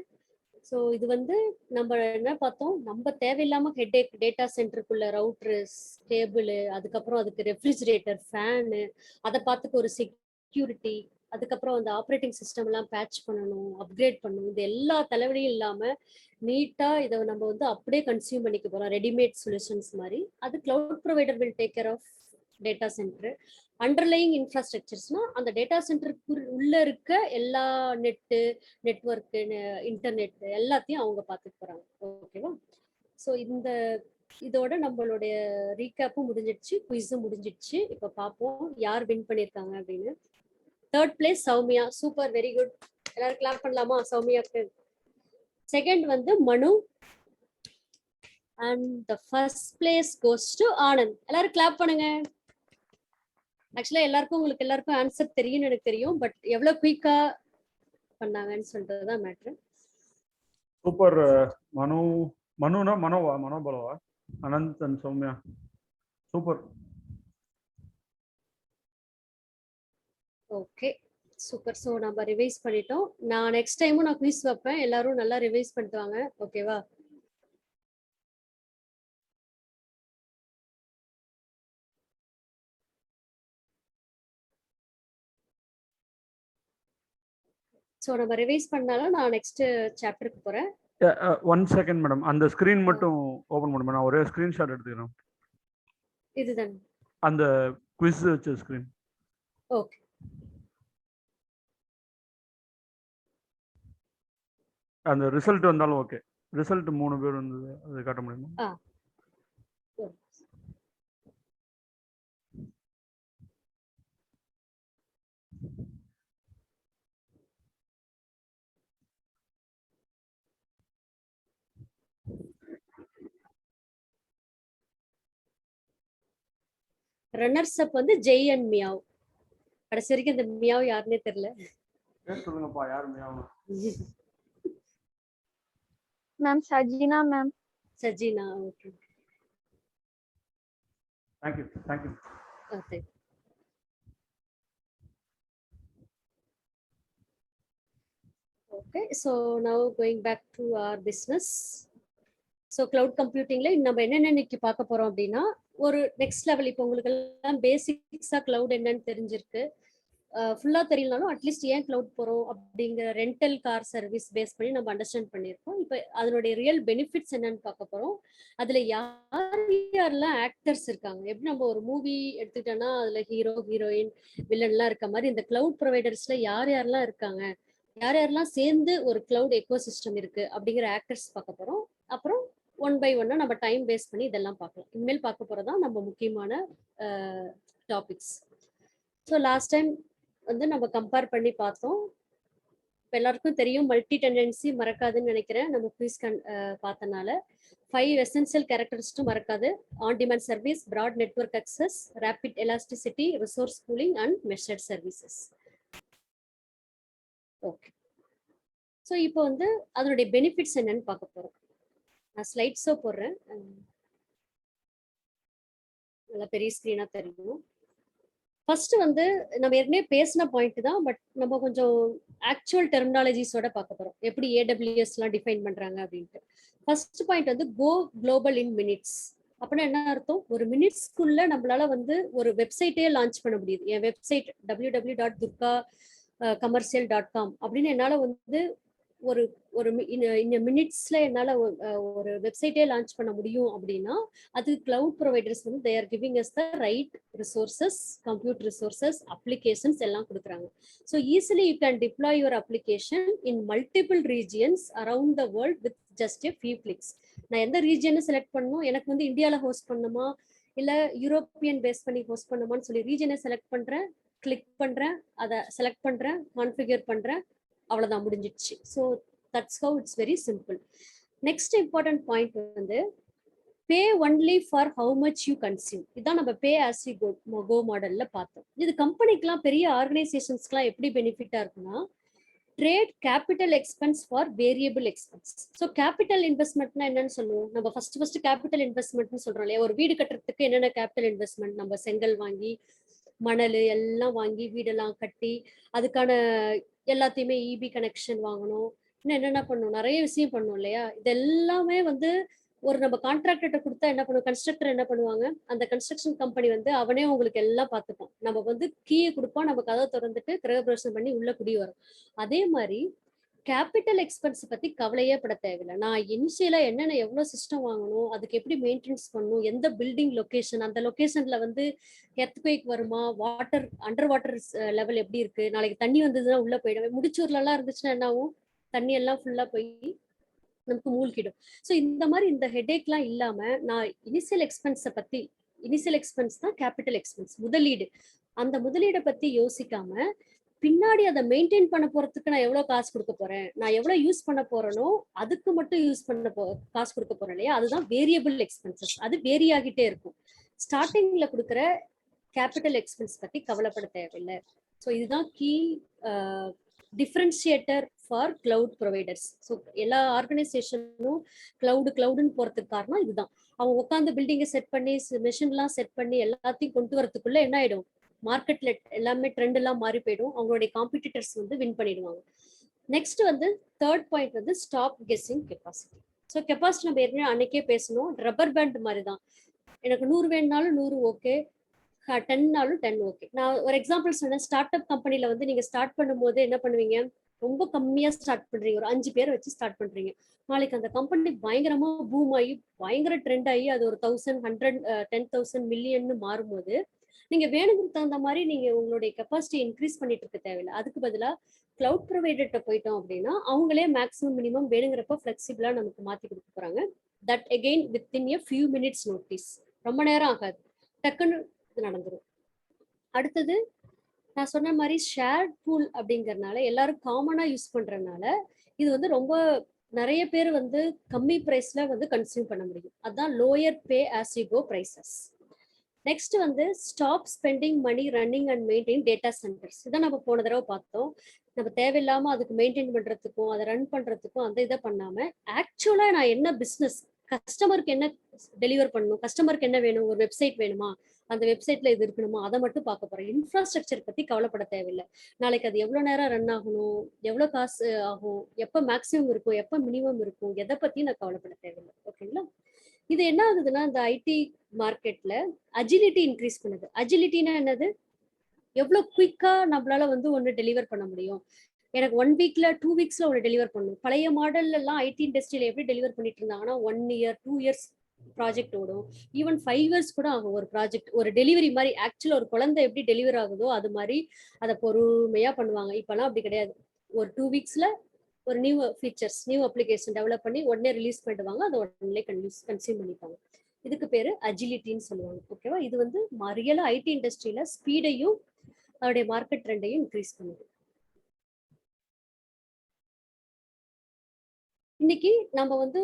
So இது வந்து நம்ம என்ன பார்த்தோம், நம்ம தேவையில்லாமல் ஹெட்டேக் டேட்டா சென்டருக்குள்ள ரவுட்டர்ஸ், கேபிள், அதுக்கப்புறம் அதுக்கு ரெஃப்ரிஜிரேட்டர், ஃபேனு, அதை பார்த்துக்க ஒரு செக்யூரிட்டி, அதுக்கப்புறம் அந்த ஆப்ரேட்டிங் சிஸ்டம்லாம் பேட்ச் பண்ணணும், அப்கிரேட் பண்ணணும், இது எல்லா தலைவலியும் இல்லாமல் நீட்டாக இதை நம்ம வந்து அப்படியே கன்சியூம் பண்ணிக்க போகிறோம், ரெடிமேட் சொல்யூஷன்ஸ் மாதிரி. அது cloud provider will take care of data centre. Underlying இன்ஃப்ராஸ்ட்ரக்சர்ஸ்னா அந்த டேட்டா சென்டருக்கு உள்ள இருக்க எல்லா நெட்டு, நெட்வொர்க்கு, இன்டர்நெட் எல்லாத்தையும் அவங்க பார்த்துட்டு போறாங்க. ஓகேவா? ஸோ இதோட நம்மளுடைய ரீகேப்பும் முடிஞ்சிடுச்சு, குயிஸும் முடிஞ்சிடுச்சு. இப்போ பார்ப்போம் யார் வின் பண்ணியிருக்காங்க அப்படின்னு. 3rd place Soumya, super, very good. எல்லாரும் கிளாப் பண்ணலாமா சௌமியாக்கு? செகண்ட் வந்து Manu, and the first place goes to Anand. எல்லாரும் கிளாப் பண்ணுங்க. ஆக்சுவலா எல்லாருக்கும் எல்லாருக்கும் ஆன்சர் தெரியும்னு எனக்கு தெரியும், பட் எவ்வளவு குயிக்கா பண்ணாங்கன்னு சொல்றதுதான் மேட்ரு. சூப்பர். மனோபலவா, Anand and Soumya, super. Okay, super. So நம்ம ரிவைஸ் பண்ணிட்டோம். நான் நெக்ஸ்ட் டைமும் நான் குவிஸ் வைப்பேன், எல்லாரும் நல்லா ரிவைஸ் பண்ணிட்டு வாங்க. ஓகேவா? ஸோ நம்ம ரிவைஸ் பண்ணாலும் நான் நெக்ஸ்ட் சாப்டருக்கு போறேன். 1 செகண்ட் மேடம், அந்த ஸ்கிரீன் மட்டும் ஓபன் பண்ணுங்க. நான் ஒரே ஸ்கிரீன்ஷாட் எடுத்துக்கிறேன். இதுதான் அந்த குவிஸ் வச்ச ஸ்கிரீன். ஓகே. அந்த ரிசல்ட் வந்தாலும் ஓகே. ரிசல்ட் 3 பேர் வந்தது, அது காட்ட முடியுமா? ரன்னர்ஸ் அப் வந்து ஜெய் அண்ட் மியாவ். கடைசி வரைக்கும் இந்த மியாவ் யாருன்னே தெரியல. சொல்லுங்கப்பா, யார் meow? Ma'am Sajina ma'am. Sajina, okay. Thank you. Okay. Okay, so now going back to our business. So cloud கம்ப்யூட்டிங்ல நம்ம என்னென்ன இன்னைக்கு பார்க்க போறோம் அப்படின்னா, ஒரு நெக்ஸ்ட் லெவல். இப்போ உங்களுக்கு எல்லாம் பேசிக்ஸா கிளவுட் என்னன்னு தெரிஞ்சிருக்கு. ஃபுல்லா தெரியலனாலும் அட்லீஸ்ட் ஏன் கிளவுட் போறோம் அப்படிங்கிற ரெண்டல் கார் சர்வீஸ் பேஸ் பண்ணி நம்ம அண்டர்ஸ்டாண்ட் பண்ணியிருக்கோம். இப்போ அதனுடைய ரியல் பெனிஃபிட்ஸ் என்னன்னு பார்க்க போறோம். அதுல யாரெல்லாம் ஆக்டர்ஸ் இருக்காங்க, எப்படி நம்ம ஒரு மூவி எடுத்துக்கிட்டோம்னா அதுல ஹீரோ, ஹீரோயின், வில்லன்லாம் இருக்க மாதிரி இந்த கிளவுட் ப்ரொவைடர்ஸ்ல யாரெல்லாம் இருக்காங்க, யாரெல்லாம் சேர்ந்து ஒரு கிளவுட் எக்கோசிஸ்டம் இருக்கு அப்படிங்கிற ஆக்டர்ஸ் பார்க்க போறோம். அப்புறம் 1 by 1 நம்ம டைம் வேஸ்ட் பண்ணி இதெல்லாம் பார்க்கலாம். இனிமேல் பார்க்க போறதா நம்ம முக்கியமான டாபிக்ஸ். ஸோ லாஸ்ட் டைம் வந்து நம்ம கம்பேர் பண்ணி பார்த்தோம். இப்போ எல்லாருக்கும் தெரியும், மல்டி டெண்டன்சி மறக்காதுன்னு நினைக்கிறேன். நம்ம குயிஸ் பார்த்தனால 5 எசென்சியல் கேரக்டரிஸ்டும் மறக்காது. On demand service, broad network access, rapid elasticity, resource pooling and measured services. Okay, so இப்போ வந்து அதனுடைய பெனிஃபிட்ஸ் என்னன்னு பார்க்க போறோம். நான் ஸ்லைட்ஸோ போடுறேன், நல்லா பெரிய ஸ்க்ரீனா தெரியும். ஃபர்ஸ்ட் வந்து நம்ம ஏற்கனவே பேசின பாயிண்ட் தான், பட் நம்ம கொஞ்சம் ஆக்சுவல் டெர்மினாலஜிஸோட பார்க்க போறோம், எப்படி ஏடபிள்யூஎஸ்லாம் டிஃபைன் பண்றாங்க அப்படின்ட்டு. ஃபர்ஸ்ட் பாயிண்ட் வந்து கோ குளோபல் இன் மினிட்ஸ். அப்படின்னா என்ன அர்த்தம்? ஒரு மினிட்ஸ்க்குள்ள நம்மளால வந்து ஒரு வெப்சைட்டே லான்ச் பண்ண முடியுது. என் வெப்சைட் www.durgacommercial.com அப்படின்னு என்னால வந்து ஒரு மினிட்ஸ்ல என்னால ஒரு வெப்சைட்டே லான்ச் பண்ண முடியும். அப்படின்னா அது கிளவுட் ப்ரொவைடர்ஸ் வந்து they are giving us the right resources, compute resources, applications எல்லாம் கொடுக்குறாங்க. So easily you can deploy your application in multiple regions around the world with just a few clicks. நான் எந்த ரீஜியனை select பண்ணணும், எனக்கு வந்து இந்தியாவில் host பண்ணணுமா இல்ல யூரோப்பியன் பேஸ் பண்ணி ஹோஸ்ட் பண்ணணுமான்னு சொல்லி ரீஜனை செலக்ட் பண்றேன், கிளிக் பண்றேன், அதை செலக்ட் பண்றேன், கான்ஃபிகர் பண்றேன், அவ்வளவுதான், முடிஞ்சிடுச்சு. So that's how it's very simple. Next important point வந்து pay only for how much you consume. இதான் நம்ம பே ஆஸ் யூ கோ மாடல்ல பார்த்தோம். இது கம்பெனிக்கெல்லாம் பெரிய ஆர்கனைசேஷன்ஸ்க்குலாம் எப்படி பெனிஃபிட்டா இருக்குன்னா, trade capital expense for variable expense. So capital இன்வெஸ்ட்மெண்ட்னா என்னன்னு சொல்லுவோம்? நம்ம ஃபர்ஸ்ட் கேபிட்டல் இன்வெஸ்ட்மெண்ட்னு சொல்றோம் இல்லையா? ஒரு வீடு கட்டுறதுக்கு என்னென்ன கேபிட்டல் இன்வெஸ்ட்மெண்ட்? நம்ம செங்கல் வாங்கி, மணல் எல்லாம் வாங்கி, வீடெல்லாம் கட்டி, அதுக்கான எல்லாத்தையுமே இபி கனெக்ஷன் வாங்கணும், இன்னும் என்னென்ன பண்ணணும், நிறைய விஷயம் பண்ணணும் இல்லையா? இது எல்லாமே வந்து ஒரு நம்ம கான்ட்ராக்டர்கிட்ட கொடுத்தா என்ன பண்ணுவோம், கன்ஸ்ட்ரக்டர் என்ன பண்ணுவாங்க, அந்த கன்ஸ்ட்ரக்ஷன் கம்பெனி வந்து அவனே உங்களுக்கு எல்லாம் பார்த்துப்பான். நம்ம வந்து கீயை கொடுப்போம், நம்ம கதை திறந்துட்டு கிரகபிரவேசம் பண்ணி உள்ள குடி வரும். அதே மாதிரி கேபிட்டல் எக்ஸ்பென்ஸ் பத்தி கவலையே பட தேவையில்லை. நான் இனிஷியலா என்னென்ன எவ்வளவு சிஸ்டம் வாங்கணும், அதுக்கு எப்படி மெயின்டெனன்ஸ் பண்ணணும், எந்த பில்டிங் லொகேஷன், அந்த லொகேஷன்ல வந்து எர்த்குவேக் வருமா, வாட்டர் அண்டர் வாட்டர் லெவல் எப்படி இருக்கு, நாளைக்கு தண்ணி வந்ததுன்னா உள்ள போயிடும். முடிச்சூர்ல எல்லாம் இருந்துச்சுன்னா என்ன ஆகும், தண்ணி எல்லாம் ஃபுல்லா போய் நமக்கு மூழ்கிடும். ஸோ இந்த மாதிரி இந்த ஹெடேக்லாம் இல்லாம நான் இனிஷியல் எக்ஸ்பென்ஸ் தான் கேபிட்டல் எக்ஸ்பென்ஸ், முதலீடு. அந்த முதலீடை பத்தி யோசிக்காம பின்னாடி அதை மெயின்டைன் பண்ண போறதுக்கு நான் எவ்வளவு காசு கொடுக்க போறேன், நான் எவ்வளவு யூஸ் பண்ண போறேனோ அதுக்கு மட்டும் காசு கொடுக்க போறேன் இல்லையா, அதுதான் வேரியபிள் எக்ஸ்பென்சஸ். அது வேரி ஆகிட்டே இருக்கும். ஸ்டார்டிங்ல கொடுக்குற கேபிட்டல் எக்ஸ்பென்ஸ் பத்தி கவலைப்பட தேவையில்லை. ஸோ இதுதான் key differentiator for cloud providers. So எல்லா ஆர்கனைசேஷனும் கிளவுடுன்னு போறதுக்கு காரணம் இதுதான். அவங்க உட்காந்து பில்டிங்கை செட் பண்ணி, மெஷின்லாம் செட் பண்ணி எல்லாத்தையும் கொண்டு வரதுக்குள்ள என்ன ஆயிடும், மார்க்கெட்ல எல்லாமே ட்ரெண்ட் எல்லாம் மாறி போயிடும். அவங்களுடைய காம்படிட்டர்ஸ் வந்து வின் பண்ணிடுவாங்க. நெக்ஸ்ட் வந்து தேர்ட் பாயிண்ட் வந்து stop guessing capacity. So capacity நம்ம ஏற்கனவே அன்னைக்கே பேசணும், ரப்பர் பேண்ட் மாதிரி தான். எனக்கு 100 வேணுனாலும் 100 ஓகே, 10னாலும் 10 ஓகே. நான் ஒரு எக்ஸாம்பிள் சொன்னேன். ஸ்டார்ட் அப் கம்பெனில வந்து நீங்க ஸ்டார்ட் பண்ணும்போது என்ன பண்ணுவீங்க, ரொம்ப கம்மியா ஸ்டார்ட் பண்றீங்க, ஒரு 5 பேரை வச்சு ஸ்டார்ட் பண்றீங்க. நாளைக்கு அந்த கம்பெனி பயங்கரமா பூம் ஆகி பயங்கர ட்ரெண்ட் ஆகி அது ஒரு 1000, 100, 10,000 மில்லியன் மாறும்போது நீங்க வேணுங்கிறது தகுந்த மாதிரி நீங்க உங்களுடைய கெப்பாசிட்டி இன்க்ரீஸ் பண்ணிட்டு இருக்க தேவையில்லை. அதுக்கு பதிலா கிளவுட் ப்ரொவைடர்கிட்ட போயிட்டோம் அப்படின்னா அவங்களே மேக்ஸிமம் மினிமம் வேணுங்கிறப்ப ஃபிளெக்சிபிளா நமக்கு மாத்தி கொடுக்க போறாங்க. That again within a few minutes notice, ரொம்ப நேரம் ஆகாது, டக்குன்னு இது நடந்துடும். அடுத்தது நான் சொன்ன மாதிரி ஷேர் பூல் அப்படிங்கறதுனால எல்லாரும் காமனா யூஸ் பண்றதுனால இது வந்து ரொம்ப நிறைய பேர் வந்து கம்மி பிரைஸ்ல வந்து கன்சியூம் பண்ண முடியும். அதுதான் lower pay as you go prices. Next வந்து stop spending money running and maintain data centres. இதான் நம்ம போன தடவை பார்த்தோம். நம்ம தேவையில்லாம அதுக்கு மெயின்டைன் பண்றதுக்கும் அதை ரன் பண்றதுக்கும் அந்த இதை பண்ணாம ஆக்சுவலா நான் என்ன பிசினஸ், கஸ்டமருக்கு என்ன டெலிவர் பண்ணணும், கஸ்டமருக்கு என்ன வேணும், ஒரு வெப்சைட் வேணுமா, அந்த வெப்சைட்ல இது இருக்கணுமா, அதை மட்டும் பார்க்க போறேன். இன்ஃப்ராஸ்ட்ரக்சர் பத்தி கவலைப்பட தேவையில்லை. நாளைக்கு அது எவ்வளவு நேரம் ரன் ஆகணும், எவ்வளவு காசு ஆகும், எப்ப மேக்ஸிமம் இருக்கும், எப்ப மினிமம் இருக்கும், எதை பத்தி நான் கவலைப்பட தேவையில்லை. ஓகேங்களா? இது என்ன ஆகுதுன்னா இந்த ஐடி மார்க்கெட்ல அஜிலிட்டி இன்க்ரீஸ் பண்ணுது. அஜிலிட்டினா என்னது, எவ்வளவு குயிக்கா நம்மளால வந்து ஒன்று டெலிவர் பண்ண முடியும். எனக்கு 1 வீக்ல 2 வீக்ஸ்ல ஒன்று டெலிவர் பண்ணணும். பழைய மாடல்ல எல்லாம் ஐடி இண்டஸ்ட்ரியில எப்படி டெலிவர் பண்ணிட்டு இருந்தாங்கன்னா 1 இயர் 2 இயர்ஸ் ப்ராஜெக்ட் ஓடும், ஈவன் 5 இயர்ஸ் கூட ஆகும் ஒரு ப்ராஜெக்ட். ஒரு டெலிவரி மாதிரி ஆக்சுவலா ஒரு குழந்தை எப்படி டெலிவர் ஆகுதோ அது மாதிரி அதை பொறுமையா பண்ணுவாங்க. இப்பெல்லாம் அப்படி கிடையாது. ஒரு 2 வீக்ஸ்ல ஒரு new features, new application develop பண்ணி உடனே ரிலீஸ் பண்ணிடுவாங்க, அதை உடனே கன்சியூம் பண்ணிப்பாங்க. இதுக்கு பேரு அஜிலிட்டின்னு சொல்லுவாங்க. ஓகேவா? இது வந்து ரியலா ஐடி இண்டஸ்ட்ரியில ஸ்பீடையும் அதோடைய மார்க்கெட் ட்ரெண்டையும் இன்க்ரீஸ் பண்ணுது. இன்னைக்கு நம்ம வந்து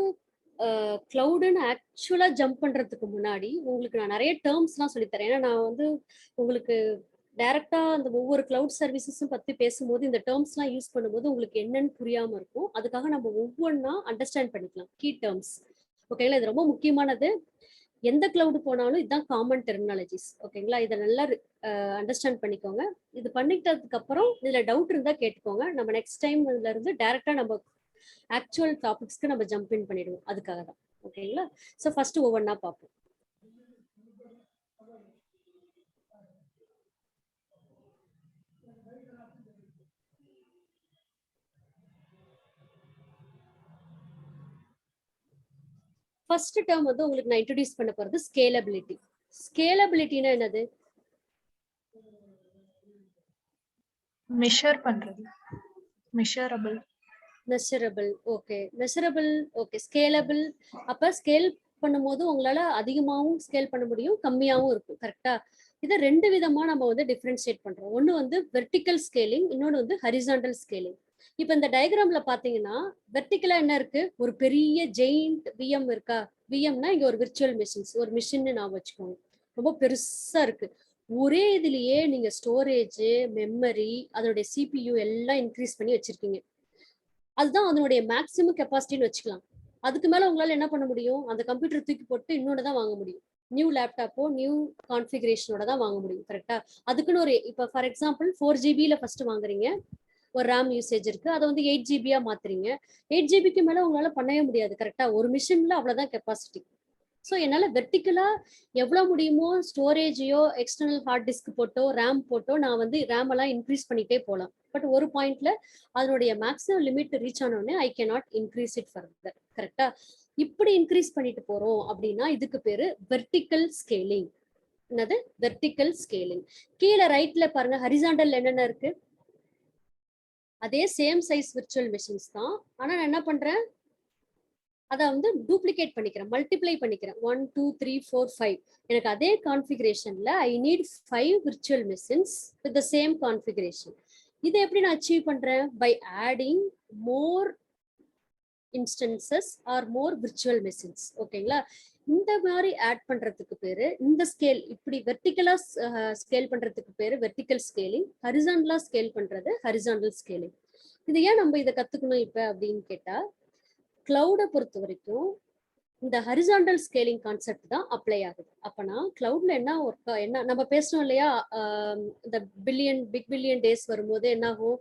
கிளவுடுன்னு ஆக்சுவலா ஜம்ப் பண்றதுக்கு முன்னாடி உங்களுக்கு நான் நிறைய டேர்ம்ஸ்லாம் சொல்லித்தரேன். ஏன்னா நான் வந்து உங்களுக்கு டைரக்டா அந்த ஒவ்வொரு கிளவுட் சர்வீசஸும் பத்தி பேசும்போது இந்த டேர்ம்ஸ்லாம் யூஸ் பண்ணும்போது உங்களுக்கு என்னன்னு புரியாம இருக்கும். அதுக்காக நம்ம ஒவ்வொன்றா அண்டர்ஸ்டாண்ட் பண்ணிக்கலாம். கீ டேர்ம்ஸ், ஓகேங்களா? இது ரொம்ப முக்கியமானது. எந்த கிளவுடு போனாலும் இதுதான் காமன் டெர்மினாலஜிஸ். ஓகேங்களா? இதை நல்லா அண்டர்ஸ்டாண்ட் பண்ணிக்கோங்க. இது பண்ணிட்டதுக்கு அப்புறம் இதுல டவுட் இருந்தா கேட்டுக்கோங்க. நம்ம நெக்ஸ்ட் டைம் இதுல இருந்து டைரக்டா நம்ம ஆக்சுவல் டாபிக்ஸ்க்கு நம்ம ஜம்ப் இன் பண்ணிடுவோம். அதுக்காக தான். ஓகேங்களா? ஸோ ஃபர்ஸ்ட் ஒவ்வொன்றா பார்ப்போம். ஃபர்ஸ்ட் டேர்ம் வந்து உங்களுக்கு நான் இன்ட்ரோடியூஸ் பண்ண போறது ஸ்கேலபிலிட்டி. ஸ்கேலபிலிட்டினா என்னது? மெஷர் பண்றது, measurable. Measurable, okay. Measurable, okay. Scalable, அப்ப ஸ்கேல் பண்ணும்போது உங்களால அதிகமாகவும் ஸ்கேல் பண்ண முடியும், கம்மியாகவும் இருக்கும். கரெக்டா? இதை 2 விதமா நம்ம வந்து டிஃபரன்ஷியேட் பண்றோம். ஒன்று வந்து வெர்டிக்கல் ஸ்கேலிங், இன்னொன்று வந்து ஹரிசாண்டல் ஸ்கேலிங். இப்போ இந்த டயக்ராம்ல பாத்தீங்கன்னா வெர்டிகலா என்ன இருக்கு, ஒரு பெரிய ஜெயிண்ட் விஎம் இருக்கா. விஎம்னா இங்க ஒரு விர்ச்சுவல் மிஷின்ஸ், ஒரு மிஷின் நான் வச்சுக்கோங்க, ரொம்ப பெருசா இருக்கு. ஒரே இதுலயே நீங்க ஸ்டோரேஜ், மெமரி, அதோடைய சிபியு எல்லாம் இன்க்ரீஸ் பண்ணி வச்சிருக்கீங்க. அதுதான் அதனுடைய மேக்ஸிமம் கெப்பாசிட்டின்னு வச்சுக்கலாம். அதுக்கு மேல உங்களால என்ன பண்ண முடியும், அந்த கம்ப்யூட்டர் தூக்கி போட்டு இன்னொன்று தான் வாங்க முடியும். நியூ லேப்டாப்போ நியூ கான்ஃபிகரேஷனோட தான் வாங்க முடியும். கரெக்டா? அதுக்குன்னு ஒரு இப்போ ஃபார் எக்ஸாம்பிள் 4 GB ஃபர்ஸ்ட் வாங்குறீங்க, ஒரு ரேம் யூசேஜ் இருக்கு, அதை வந்து 8 GB மாத்துறீங்க. 8 GB மேல உங்களால பண்ணவே முடியாது. கரெக்டா? ஒரு மிஷின்ல அவ்வளவுதான் கெப்பாசிட்டி. ஸோ என்னால் வெர்டிக்கலா எவ்வளோ முடியுமோ ஸ்டோரேஜையோ எக்ஸ்டர்னல் ஹார்ட் டிஸ்க் போட்டோ ரேம் போட்டோ நான் வந்து ரேம் எல்லாம் இன்க்ரீஸ் பண்ணிட்டே போகலாம். பட் ஒரு பாயிண்ட்ல அதனுடைய மேக்ஸிமம் லிமிட் ரீச் ஆனோடனே I cannot increase it further. கரெக்டா? இப்படி இன்க்ரீஸ் பண்ணிட்டு போறோம் அப்படின்னா இதுக்கு பேரு வெர்டிக்கல் ஸ்கேலிங். என்னது? Vertical scaling. கீழே ரைட்ல பாருங்க, ஹரிசாண்டல் என்னென்ன இருக்கு, அதே சேம் சைஸ் விர்ச்சுவல் மிஷின்ஸ் தான். ஆனா நான் என்ன பண்றேன், அதை வந்து டூப்ளிகேட் பண்ணிக்கிறேன், மல்டிப்ளை பண்ணிக்கிறேன். 1 2 3 4 5. எனக்கு அதே கான்ஃபிகரேஷன்ல I need 5 virtual machines with the same configuration. இதை எப்படி நான் அச்சீவ் பண்றேன்? By adding more instances or more virtual machines. ஓகேங்களா? இந்த மாதிரி ஆட் பண்றதுக்கு பேரு, இந்த ஸ்கேல் இப்படி வெர்டிகலா ஸ்கேல் பண்றதுக்கு பேரு வெர்டிக்கல் ஸ்கேலிங். ஹரிசாண்டலா ஸ்கேல் பண்றது ஹரிசாண்டல் ஸ்கேலிங். இது ஏன் நம்ம இதை கத்துக்கணும் இப்ப அப்படின்னு கேட்டா, கிளவுடை பொறுத்த வரைக்கும் இந்த ஹரிசாண்டல் ஸ்கேலிங் கான்செப்ட் தான் அப்ளை ஆகுது. அப்பனா கிளவுட்ல என்ன ஒர்க், என்ன நம்ம பேசணும் இல்லையா, இந்த பிக் பில்லியன் டேஸ் வரும்போது என்ன ஆகும்,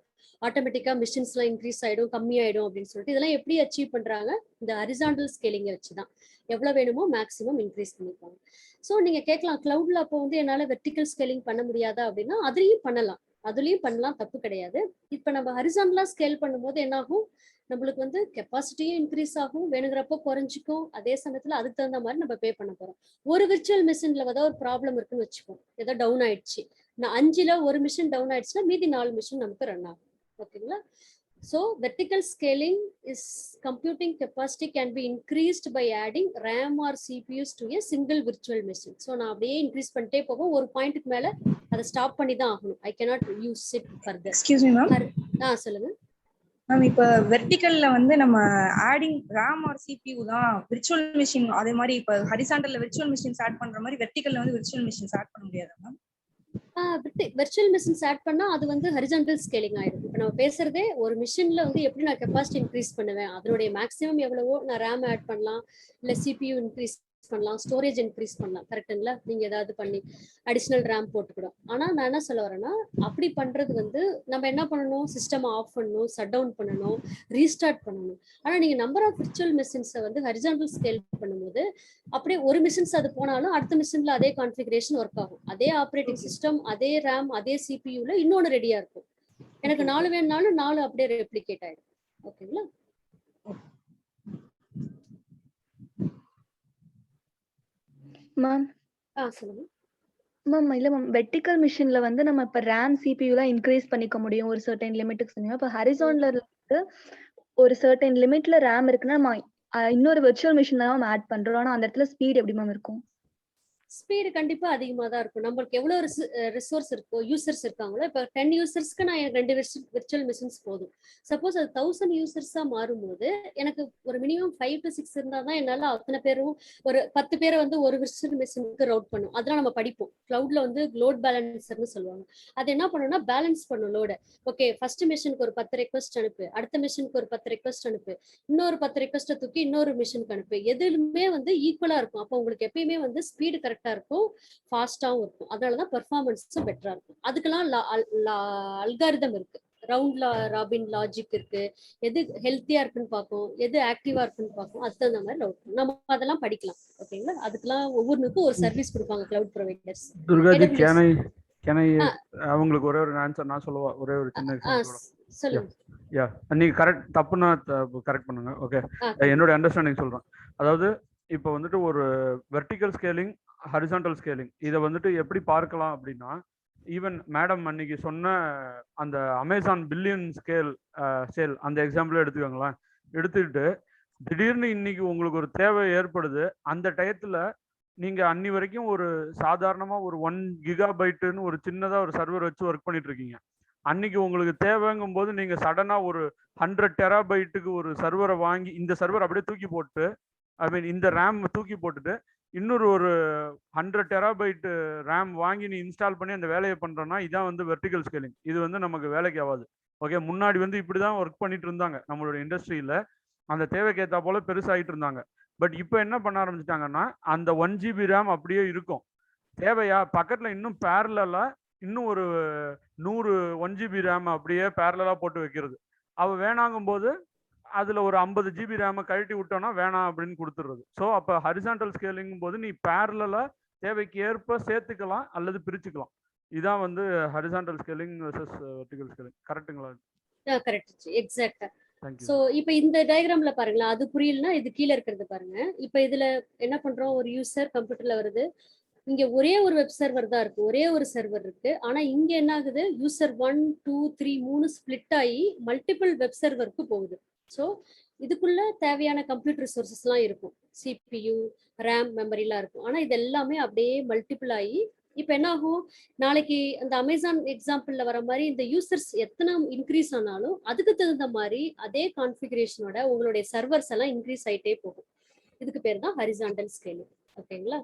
ஆட்டோமேட்டிக்கா மிஷின்ஸ்லாம் இன்க்ரீஸ் ஆயிடும், கம்மியாயிடும் அப்படின்னு சொல்லிட்டு இதெல்லாம் எப்படி அச்சீவ் பண்றாங்க, இந்த ஹரிசாண்டல் ஸ்கேலிங்கை வச்சுதான் எவ்வளவு வேணுமோ மேக்ஸிமம் இன்க்ரீஸ் பண்ணிப்பாங்க. ஸோ நீங்க கேட்கலாம், கிளவுட்ல அப்போ வந்து என்னால வெர்டிக்கல் ஸ்கேலிங் பண்ண முடியாதா அப்படின்னா, அதுலயும் பண்ணலாம், தப்பு கிடையாது. இப்ப நம்ம ஹரிசாண்டலா ஸ்கேல் பண்ணும்போது என்ன ஆகும், நம்மளுக்கு வந்து கெப்பாசிட்டியும் இன்க்ரீஸ் ஆகும், வேணுங்கிறப்போ குறைஞ்சிக்கும். அதே சமயத்துல அதுக்கு தகுந்த மாதிரி நம்ம பே பண்ண போறோம். ஒரு விர்ச்சுவல் மிஷின்ல ஏதாவது ஒரு ப்ராப்ளம் இருக்குன்னு வச்சுப்போம், ஏதோ டவுன் ஆயிடுச்சு, நான் 5ல ஒரு மிஷின் டவுன் ஆயிடுச்சுன்னா மீதி 4 மிஷின் நமக்கு ரன் ஆகும். ஓகேங்களா? So vertical scaling is computing capacity can be increased by adding RAM or CPUs to a single virtual machine. So நான் அப்படியே இன்க்ரீஸ் பண்ணிட்டே போவோம், ஒரு பாயிண்ட்க்கு மேல அதை ஸ்டாப் பண்ணி தான் ஆகணும். I cannot use it further. Excuse me ma'am. சொல்லுங்க மேம், இப்போ வெர்டிகல்ல வந்து நம்ம ஆடிங் RAM ஆர் CPU தான் விர்ச்சுவல் மிஷின், அதே மாதிரி இப்போ ஹரிசாண்டல்ல விர்ச்சுவல் மிஷின்ஸ் ஆட் பண்ற மாதிரி வெர்டிகல்ல வந்து விர்ச்சுவல் மிஷின்ஸ் ஆட் பண்ண முடியாதா மேம்? விர்ச்சுவல் மிஷின்ஸ் ஆட் பண்ணா அது வந்து ஹரிசாண்டல் ஸ்கேலிங் ஆயிடும். இப்போ நம்ம பேசுறதே ஒரு மிஷின்ல வந்து எப்படி நான் கெப்பாசிட்டி இன்க்ரீஸ் பண்ணுவேன், அதனுடைய மேக்ஸிமம் எவ்வளவோ நான் ரேம் ஆட் பண்ணலாம், இல்ல சிபியூ இன்க்ரீஸ் பண்ணலாம், ஸ்டோரேஜ் இன்க்ரீஸ் பண்ணலாம். கரெக்டுங்களா? நீங்க ஏதாவது பண்ணி அடிஷனல் ரேம் போட்டுக்கிடும். ஆனா நான் என்ன சொல்ல வரேன்னா, அப்படி பண்றது வந்து நம்ம என்ன பண்ணணும், சிஸ்டம் ஆஃப் பண்ணணும், ஷட் டவுன் பண்ணணும், ரீஸ்டார்ட் பண்ணணும். ஆனா நீங்க நம்பர் ஆஃப் விர்ச்சுவல் மிஷின்ஸை வந்து ஹரிசாண்டல் ஸ்கேல் பண்ணும்போது அப்படியே ஒரு மிஷின்ஸ் அது போனாலும் அடுத்த மிஷின்ல அதே கான்ஃபிகரேஷன் ஒர்க் ஆகும், அதே ஆப்ரேட்டிங் சிஸ்டம், அதே ரேம், அதே சிபியூல இன்னொன்னு ரெடியா இருக்கும். எனக்கு 4 வேணும்னாலும் 4 அப்படியே ரெப்ளிகேட் ஆயிடும். ஓகேங்களா? மேம் சொல்லுங்க மேம். இல்ல மேம், வெர்டிக்கல் மிஷின்ல வந்து நம்ம இப்ப ரேம் சிபியூலாம் இன்க்ரீஸ் பண்ணிக்க முடியும் ஒரு சர்டன் லிமிட்டுக்கு சொன்னீங்க. இப்ப ஹரிசாண்டல்ல இருந்து ஒரு சர்டன் லிமிட்ல ரேம் இருக்குன்னா நம்ம இன்னொரு வெர்ச்சுவல் மிஷின் தான் ஆட் பண்றோம். ஆனா அந்த இடத்துல ஸ்பீட் எப்படி மேம் இருக்கும்? ஸ்பீடு கண்டிப்பா அதிகமா தான் இருக்கும். நம்மளுக்கு எவ்வளவு ரிசோர்ஸ் இருக்கோ, யூசர்ஸ் இருக்காங்களோ, இப்போ 10 யூசர்ஸ்க்கு நான் எனக்கு 2 விர்ச்சுவல் மிஷின்ஸ் போதும். சப்போஸ் அது 1000 யூசர்ஸா மாறும்போது எனக்கு ஒரு மினிமம் 5 to 6 இருந்தா தான் என்னால அத்தனை பேரும் ஒரு 10 பேரை வந்து ஒரு விர்ச்சுவல் மிஷினுக்கு ரவுட் பண்ணும். அதெல்லாம் நம்ம படிப்போம். கிளவுட்ல வந்து லோட் பேலன்சர்னு சொல்லுவாங்க. அது என்ன பண்ணும்னா பேலன்ஸ் பண்ணும் லோட. ஓகே, ஃபர்ஸ்ட் மிஷினுக்கு ஒரு 10 ரெக்வஸ்ட் அனுப்பு, அடுத்த மிஷினுக்கு ஒரு 10 ரெக்வஸ்ட் அனுப்பு, இன்னொரு 10 ரெக்வஸ்ட்டை தூக்கி இன்னொரு மிஷினுக்கு அனுப்பு. எதுலுமே வந்து ஈக்குவலா இருக்கும். அப்போ உங்களுக்கு எப்பயுமே வந்து ஸ்பீடு கரெக்டா இருக்கும், ஃபாஸ்டாவும் இருக்கும். அதனாலதான் பெர்ஃபார்மன்ஸும் பெட்டரா இருக்கும். அதுக்கெல்லாம் அல்காரிதம் இருக்கு, ரவுண்ட் ராபின் லாஜிக் இருக்கு. எது ஹெல்த்தியா இருக்குன்னு பார்க்கும், எது ஆக்டிவா இருக்குன்னு பார்க்கும், அதுக்கு தகுந்த மாதிரி ரவுட் நம்ம அதெல்லாம் படிக்கலாம். ஓகேங்களா? அதுக்கெல்லாம் ஒவ்வொன்றுக்கும் ஒரு சர்வீஸ் கொடுப்பாங்க கிளவுட் ப்ரொவைடர்ஸ். துர்காஜி, அவங்களுக்கு ஒரே ஒரு ஆன்சர் நான் சொல்லுவா, ஒரே ஒரு சின்ன சொல்லுங்க. நீங்க கரெக்ட், தப்புன்னா கரெக்ட் பண்ணுங்க. ஓகே, என்னோட அண்டர்ஸ்டாண்டிங் சொல்றேன். அதாவது இப்போ வந்துட்டு ஒரு வெர்டிக்கல் ஸ்கேலிங், ஹரிசாண்டல் ஸ்கேலிங், இதை வந்துட்டு எப்படி பார்க்கலாம் அப்படின்னா, ஈவன் மேடம் அன்னைக்கு சொன்ன அந்த அமேசான் பில்லியன் சேல் அந்த எக்ஸாம்பிள் எடுத்துக்கோங்களேன். எடுத்துக்கிட்டு திடீர்னு இன்னைக்கு உங்களுக்கு ஒரு தேவை ஏற்படுது, அந்த டயத்துல நீங்க அன்னி வரைக்கும் ஒரு சாதாரணமா ஒரு 1 GB ஒரு சின்னதா ஒரு சர்வர் வச்சு ஒர்க் பண்ணிட்டு இருக்கீங்க. அன்னைக்கு உங்களுக்கு தேவைங்கும் போது நீங்க சடனா ஒரு 100 டெராபைட்டுக்கு ஒரு சர்வரை வாங்கி இந்த சர்வர் அப்படியே தூக்கி போட்டு இந்த ரேம் தூக்கி போட்டுட்டு இன்னொரு ஒரு 100 டெராபைட் ரேம் வாங்கி நீ இன்ஸ்டால் பண்ணி அந்த வேலையை பண்றோம்னா இதான் வந்து வெர்டிகல் ஸ்கேலிங். இது வந்து நமக்கு வேலைக்கு ஆகாது. ஓகே, முன்னாடி வந்து இப்படிதான் ஒர்க் பண்ணிட்டு இருந்தாங்க நம்மளோட இண்டஸ்ட்ரியில. அந்த தேவைக்கு ஏற்றா போல பெருசாகிட்டு இருந்தாங்க. பட் இப்போ என்ன பண்ண ஆரம்பிச்சிட்டாங்கன்னா அந்த 1 GB ரேம் அப்படியே இருக்கும். தேவையா பக்கத்துல இன்னும் பேரலா இன்னும் ஒரு 100 1 GB ரேம் அப்படியே பேரலா போட்டு வைக்கிறது. அவ வேணாங்கும் போது அதுல ஒரு 50 GB ரேமை கழட்டி விட்டோம்னா வேணாம் அப்படின்னு கொடுத்துடுறது. ஸோ அப்போ ஹரிசான்டல் ஸ்கேலிங்கும் போது நீ பேரலா தேவைக்கு ஏற்ப சேர்த்துக்கலாம் அல்லது பிரிச்சுக்கலாம். இதான் வந்து horizontal scaling versus vertical scaling. கரெக்ட்டுங்களா? கரெக்ட், எக்ஸாக்ட்டா. சோ இப்போ இந்த டயக்ராம்ல பாருங்களா, அது புரியலனா இது கீழ இருக்கிறது பாருங்க. இப்போ இதுல என்ன பண்றோம், ஒரு யூசர் கம்ப்யூட்டர்ல வருது, இங்க ஒரே ஒரு வெப் சர்வர் தான் இருக்கு, ஒரே ஒரு சர்வர் இருக்கு. ஆனா இங்க என்ன ஆகுது, யூசர் 1 2 3 3 ஸ்பிளிட் ஆகி மல்டிபிள் வெப் சர்வருக்கு போகுது. ஸோ இதுக்குள்ள தேவையான கம்ப்யூட்டர் ரிசோர்சஸ்லாம் இருக்கும், சிபியு, ரேம், மெமரிலாம் இருக்கும். ஆனா இது எல்லாமே அப்படியே மல்டிபிள் ஆகி இப்போ என்ன ஆகும், நாளைக்கு அந்த அமேசான் எக்ஸாம்பிள்ல வர மாதிரி இந்த யூசர்ஸ் எத்தனை இன்க்ரீஸ் ஆனாலும் அதுக்கு தகுந்த மாதிரி அதே கான்ஃபிகரேஷனோட உங்களுடைய சர்வர்ஸ் எல்லாம் இன்க்ரீஸ் ஆகிட்டே போகும். இதுக்கு பேர் தான் ஹரிசான்டல் ஸ்கேலிங். ஓகேங்களா?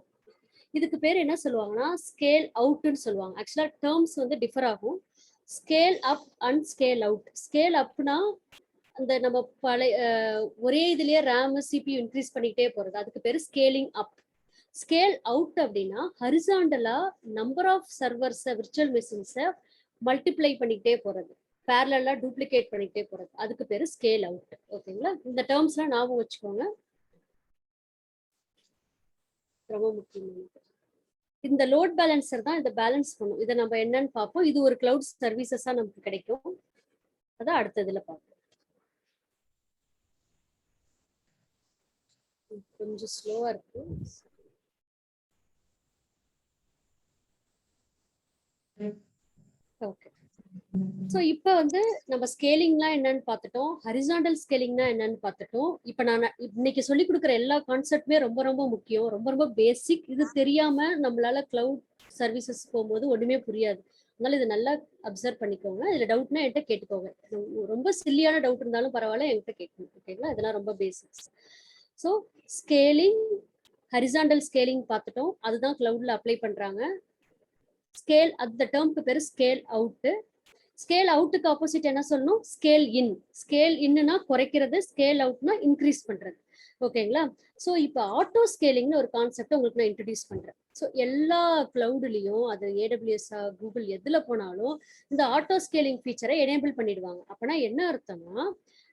இதுக்கு பேர் என்ன சொல்லுவாங்கன்னா ஸ்கேல் அவுட்னு சொல்லுவாங்க. ஆக்சுவலா டேர்ம்ஸ் வந்து டிஃபர் ஆகும். Scale up and scale out. Scale அப்னா அந்த நம்ம பழைய ஒரே இதுலயே ரேம் சிபியூ இன்க்ரீஸ் பண்ணிக்கிட்டே போறது, அதுக்கு பேர் ஸ்கேலிங் அப். ஸ்கேல் அவுட் அப்படின்னா ஹரிசாண்டலா நம்பர் ஆஃப் சர்வர்ஸை விர்ச்சுவல் மிஷின்ஸை மல்டிப்ளை பண்ணிக்கிட்டே போறது, பேரலா டூப்ளிகேட் பண்ணிக்கிட்டே போறது, அதுக்கு பேர் ஸ்கேல் அவுட். ஓகேங்களா? இந்த டேர்ம்ஸ்லாம் ஞாபகம் வச்சுக்கோங்க, ரொம்ப முக்கியமானது. இந்த லோட் பேலன்சர் தான் இதை பேலன்ஸ் பண்ணும். இதை நம்ம என்னன்னு பார்ப்போம். இது ஒரு கிளவுட் சர்வீசஸா நமக்கு கிடைக்கும். அதான் அடுத்ததுல பார்ப்போம். கொஞ்சம் ஸ்லோவா இருக்கு. ஓகே, ஸோ இப்போ வந்து நம்ம ஸ்கேலிங்லாம் என்னன்னு பார்த்துட்டோம், ஹரிசாண்டல் ஸ்கேலிங்னா என்னன்னு பார்த்துட்டோம். இப்போ நான் இன்னைக்கு சொல்லி கொடுக்குற எல்லா கான்செப்டுமே ரொம்ப ரொம்ப முக்கியம், ரொம்ப ரொம்ப பேசிக். இது தெரியாம நம்மளால கிளவுட் சர்வீசஸ் போகும்போது ஒண்ணுமே புரியாது. அதனால இதை நல்லா அப்சர்வ் பண்ணிக்கோங்க. இதுல டவுட்னா என்கிட்ட கேட்டுக்கோங்க. ரொம்ப சில்லியான டவுட் இருந்தாலும் பரவாயில்ல, என்கிட்ட கேட்கணும். ஓகேங்களா? இதெல்லாம் ரொம்ப basics. So scaling, horizontal scaling பார்த்துட்டோம், அதுதான் கிளவுட்ல அப்ளை பண்றாங்க. ஸ்கேல், அந்த டேர்முக்கு பேரு ஸ்கேல் அவுட். ஸ்கேல் அவுட்டுக்கு ஆப்போசிட் என்ன சொல்லணும், ஸ்கேல் இன். ஸ்கேல் இன்னுனா குறைக்கிறது, ஸ்கேல் அவுட்னா இன்க்ரீஸ் பண்றது. ஓகேங்களா? ஸோ இப்போ ஆட்டோ ஸ்கேலிங்னு ஒரு கான்செப்ட் உங்களுக்கு நான் இன்ட்ரடியூஸ் பண்றேன். ஸோ எல்லா கிளவுட்லயும், அது ஏடபிள்யூஎஸ்ஆ கூகுள் எதுல போனாலும் இந்த ஆட்டோ ஸ்கேலிங் ஃபீச்சரை எனேபிள் பண்ணிடுவாங்க. அப்படின்னா என்ன அர்த்தம்னா,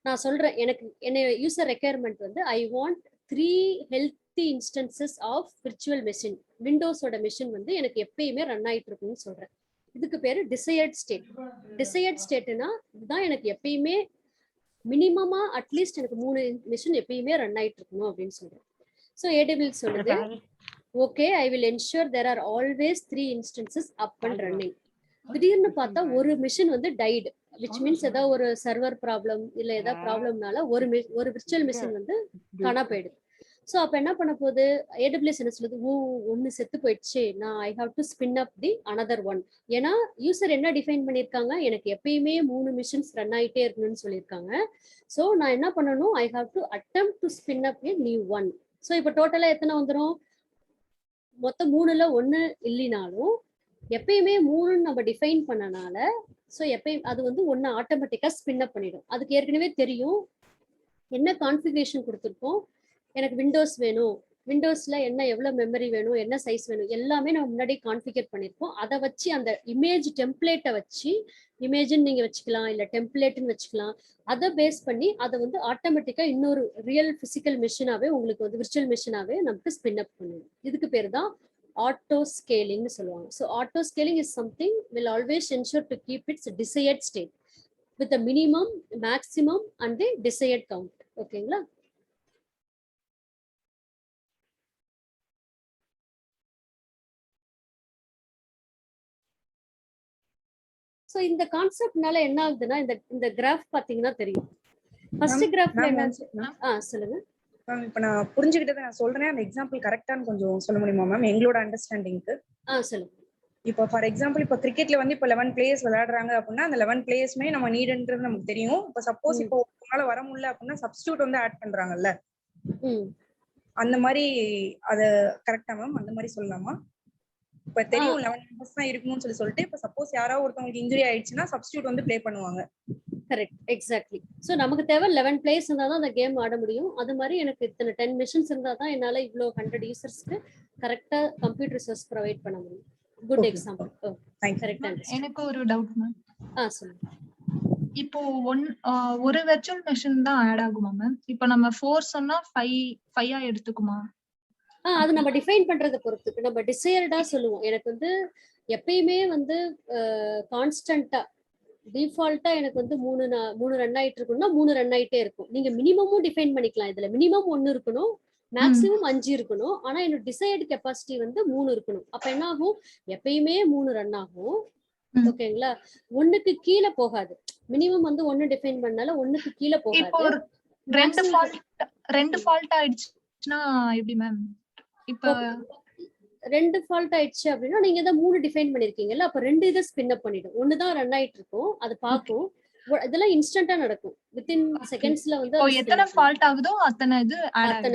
நான் சொல்றேன், எனக்கு என்ன யூசர் ரெக்யர்மெண்ட் வந்து I want 3 healthy instances of virtual machine. விண்டோஸோட மெஷின் வந்து எனக்கு எப்பயுமே ரன் ஆயிட்டு இருக்குன்னு சொல்றேன். இதுக்கு பேரு டிசையர்ட் ஸ்டேட். டிசையர்ட் ஸ்டேட்னா இதுதான், எனக்கு எப்பயுமே மினிமமா அட்லீஸ்ட் எனக்கு 3 மெஷின் எப்பயுமே ரன் ஆயிட்டு இருக்கணும் அப்படின்னு சொல்றேன். ஸோ ஏடபிள்யூஎஸ் சொல்லுது, okay, I will ensure there are always 3 instances up and running. திடீர்னு பார்த்தா ஒரு மிஷின் வந்து டைடு, விச் மீன்ஸ் ஏதாவது ஒரு சர்வர் ப்ராப்ளம் இல்ல ஏதாவது ப்ராப்ளம்னால ஒரு விர்ச்சுவல் மிஷின் வந்து காணா போயிடுது. ஸோ அப்போ என்ன பண்ண போகுது, ஏடபிள்யூஎஸ் என்ன சொல்லுது, ஒன்று செத்து போயிடுச்சு, நான் I have to spin up the another one. ஏன்னா யூசர் என்ன டிஃபைன் பண்ணியிருக்காங்க, எனக்கு எப்பயுமே 3 மிஷின்ஸ் ரன் ஆகிட்டே இருக்கணும்னு சொல்லியிருக்காங்க. ஸோ நான் என்ன பண்ணணும், I have to attempt to spin up a new one. So இப்போ டோட்டலாக எத்தனை வந்துடும், மொத்தம் 3ல் 1 இல்லைனாலும் எப்பயுமே 3 நம்ம டிஃபைன் பண்ணனால ஸோ எப்பயும் அது வந்து 1 ஆட்டோமேட்டிக்காக ஸ்பின் அப் பண்ணிடும். அதுக்கு ஏற்கனவே தெரியும் என்ன கான்ஃபிகரேஷன் கொடுத்துருக்கோம், எனக்கு விண்டோஸ் வேணும், விண்டோஸ்ல என்ன எவ்வளவு மெமரி வேணும், என்ன சைஸ் வேணும், எல்லாமே நம்ம முன்னாடி கான்ஃபிகர் பண்ணியிருப்போம். அதை வச்சு அந்த இமேஜ் டெம்ப்ளேட்டை வச்சு, இமேஜ்னு நீங்க வச்சுக்கலாம் இல்ல டெம்ப்ளேட்னு வச்சுக்கலாம், அதை பேஸ் பண்ணி அதை வந்து ஆட்டோமேட்டிக்கா இன்னொரு ரியல் பிசிக்கல் மிஷினாவே உங்களுக்கு வந்து விர்ச்சுவல் மிஷினாவே நமக்கு ஸ்பின் அப் பண்ணுவோம். இதுக்கு பேர் தான் ஆட்டோ ஸ்கேலிங்னு சொல்லுவாங்க. So auto scaling is something will always ensure to keep its desired state with the minimum, maximum and the desired count. ஓகேங்களா? ஸோ இந்த கான்செப்ட்னால என்ன ஆகுதுன்னா, இந்த கிராஃப் பாத்தீங்கன்னா தெரியும். ஃபர்ஸ்ட் கிராஃப்ல என்ன சொல்லுங்க மேம். இப்போ நான் புரிஞ்சுக்கிட்டதை நான் சொல்றேன், அந்த எக்ஸாம்பிள் கரெக்டான்னு கொஞ்சம் சொல்ல முடியுமா மேம், எங்களோட அண்டர்ஸ்டாண்டிங்க்கு? சொல்லுங்க. இப்போ ஃபார் எக்ஸாம்பிள் இப்போ கிரிக்கெட்ல வந்து இப்போ 11 பிளேயர்ஸ் விளையாடுறாங்க அப்படின்னா அந்த 11 பிளேயர்ஸ்மே நம்ம நீடுன்றது நமக்கு தெரியும். இப்போ சப்போஸ் இப்போ உங்களால வர முடியல அப்படின்னா சப்ஸ்டியூட் வந்து ஆட் பண்றாங்கல்ல, அந்த மாதிரி அது கரெக்டா மேம்? அந்த மாதிரி சொல்லலாமா? இப்ப தெரியும் 11 மெம்பர்ஸ் தான் இருக்கணும்னு சொல்லிட்டு இப்ப சப்போஸ் யாராவது ஒருத்தவங்களுக்கு இன்ஜுரி ஆயிடுச்சுன்னா சப்ஸ்டியூட் வந்து ப்ளே பண்ணுவாங்க. Correct, exactly. ஸோ நமக்கு தேவை 11 பிளேயர்ஸ் இருந்தால் தான் அந்த கேம் ஆட முடியும். அது மாதிரி எனக்கு இத்தனை 10 மிஷின்ஸ் இருந்தால் தான் என்னால் இவ்வளோ 100 யூசர்ஸ்க்கு கரெக்டாக கம்ப்யூட்டர் ரிசோர்ஸ் ப்ரொவைட் பண்ண முடியும். Good example. கரெக்டா. எனக்கு ஒரு டவுட் மேம். சொல்லுங்க. இப்போ ஒரு வெர்ச்சுவல் மெஷின் தான் ஆட் ஆகுமா மேம்? இப்போ நம்ம 4 சொன்னா 5 எடுத்துக்குமா? அது நம்ம டிஃபைன் பண்றதை பொறுத்துக்கு நம்ம டிசைர்டா சொல்லுவோம். எனக்கு வந்து எப்பயுமே வந்து கான்ஸ்டன்டா டிஃபால்ட்டா எனக்கு வந்து 3 ரன் ஆயிட்டு இருக்கும்னா 3 ரன் ஆயிட்டே இருக்கும். நீங்க மினிமமும் டிஃபைன் பண்ணிக்கலாம். இதுல மினிமம் 1 இருக்கணும், மேக்ஸிமம் 5 இருக்கணும். ஆனா என்னோட டிசைர்டு கெப்பாசிட்டி வந்து 3 இருக்கணும். அப்ப என்ன ஆகும்? எப்பயுமே 3 ரன் ஆகும். ஓகேங்களா? 1க்கு கீழே போகாது. மினிமம் வந்து 1 டிஃபைன் பண்ணால 1க்கு கீழே போகாது. இப்போ ரெண்டு ஃபால்ட் ஆயிடுச்சுனா எப்படி மேம்? இப்போ 2 ஃபால்ட் ஆயிடுச்சு அப்படின்னா நீங்க தான் 3 டிஃபைன் பண்ணிருக்கீங்கல்ல, அப்ப 2 இதை ஸ்பின் அப் பண்ணிடும். 1 தான் ரன் ஆயிட்டு இருக்கும், அது பார்க்கும். இதெல்லாம் இன்ஸ்டன்டா நடக்கும். வித்தின் செகண்ட்ஸ்ல வந்து எத்தனை ஃபால்ட் ஆகுதோ அத்தனை இது ஆட்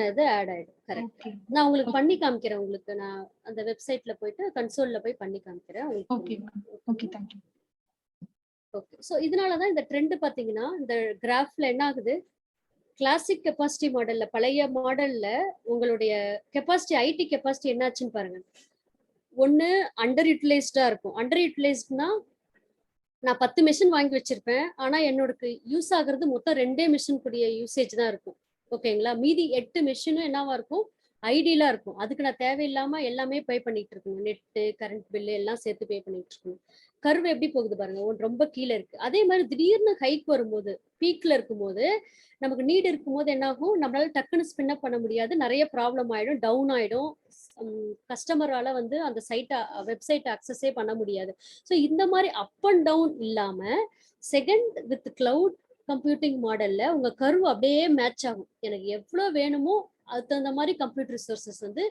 ஆயிடும். கரெக்ட். நான் உங்களுக்கு பண்ணி காமிக்கிறேன். உங்களுக்கு நான் அந்த வெப்சைட்ல போயிட்டு கன்சோல்ல போய் பண்ணி காமிக்கிறேன். Okay thank you. Okay. So இதனால தான் இந்த ட்ரெண்ட் பாத்தீங்கன்னா இந்த கிராஃப்ல என்ன ஆகுது, கிளாசிக் கெப்பாசிட்டி மாடல்ல பழைய மாடல்ல உங்களுடைய கெப்பாசிட்டி ஐடி கெப்பாசிட்டி என்னாச்சுன்னு பாருங்க. ஒன்னு அண்டர் யூட்டிலைஸ்டா இருக்கும். அண்டர் யூட்டிலைஸ்ட்னா நான் 10 மிஷின் வாங்கி வச்சிருப்பேன், ஆனா என்னோட யூஸ் ஆகுறது மொத்தம் 2 மிஷின் கூடிய யூசேஜ் தான் இருக்கும். ஓகேங்களா? மீதி 8 மிஷினும் என்னவா இருக்கும், ஐடியலா இருக்கும். அதுக்கு நான் தேவையில்லாம எல்லாமே பே பண்ணிட்டு இருக்கணும். நெட்டு, கரண்ட் பில்லு எல்லாம் சேர்த்து பே பண்ணிட்டு இருக்கணும். கர்வ் எப்படி போகுது பாருங்க, ரொம்ப கீழே இருக்கு. அதே மாதிரி திடீர்னு ஹைக் வரும்போது, பீக்ல இருக்கும்போது நமக்கு நீட் இருக்கும்போது என்ன ஆகும், நம்மளால டக்குன்னு ஸ்பின் அப் பண்ண முடியாது, நிறைய ப்ராப்ளம் ஆயிடும், டவுன் ஆயிடும், கஸ்டமரால வந்து அந்த சைட்டை வெப்சைட் அக்சஸே பண்ண முடியாது. ஸோ இந்த மாதிரி அப் அண்ட் டவுன் இல்லாம செகண்ட் வித் கிளவுட் கம்ப்யூட்டிங் மாடல்ல உங்க கர்வ் அப்படியே மேட்ச் ஆகும். எனக்கு எவ்வளவு வேணுமோ அதுக்கு தகுந்த மாதிரி கம்ப்யூட்டர் ரிசோர்சஸ் வந்து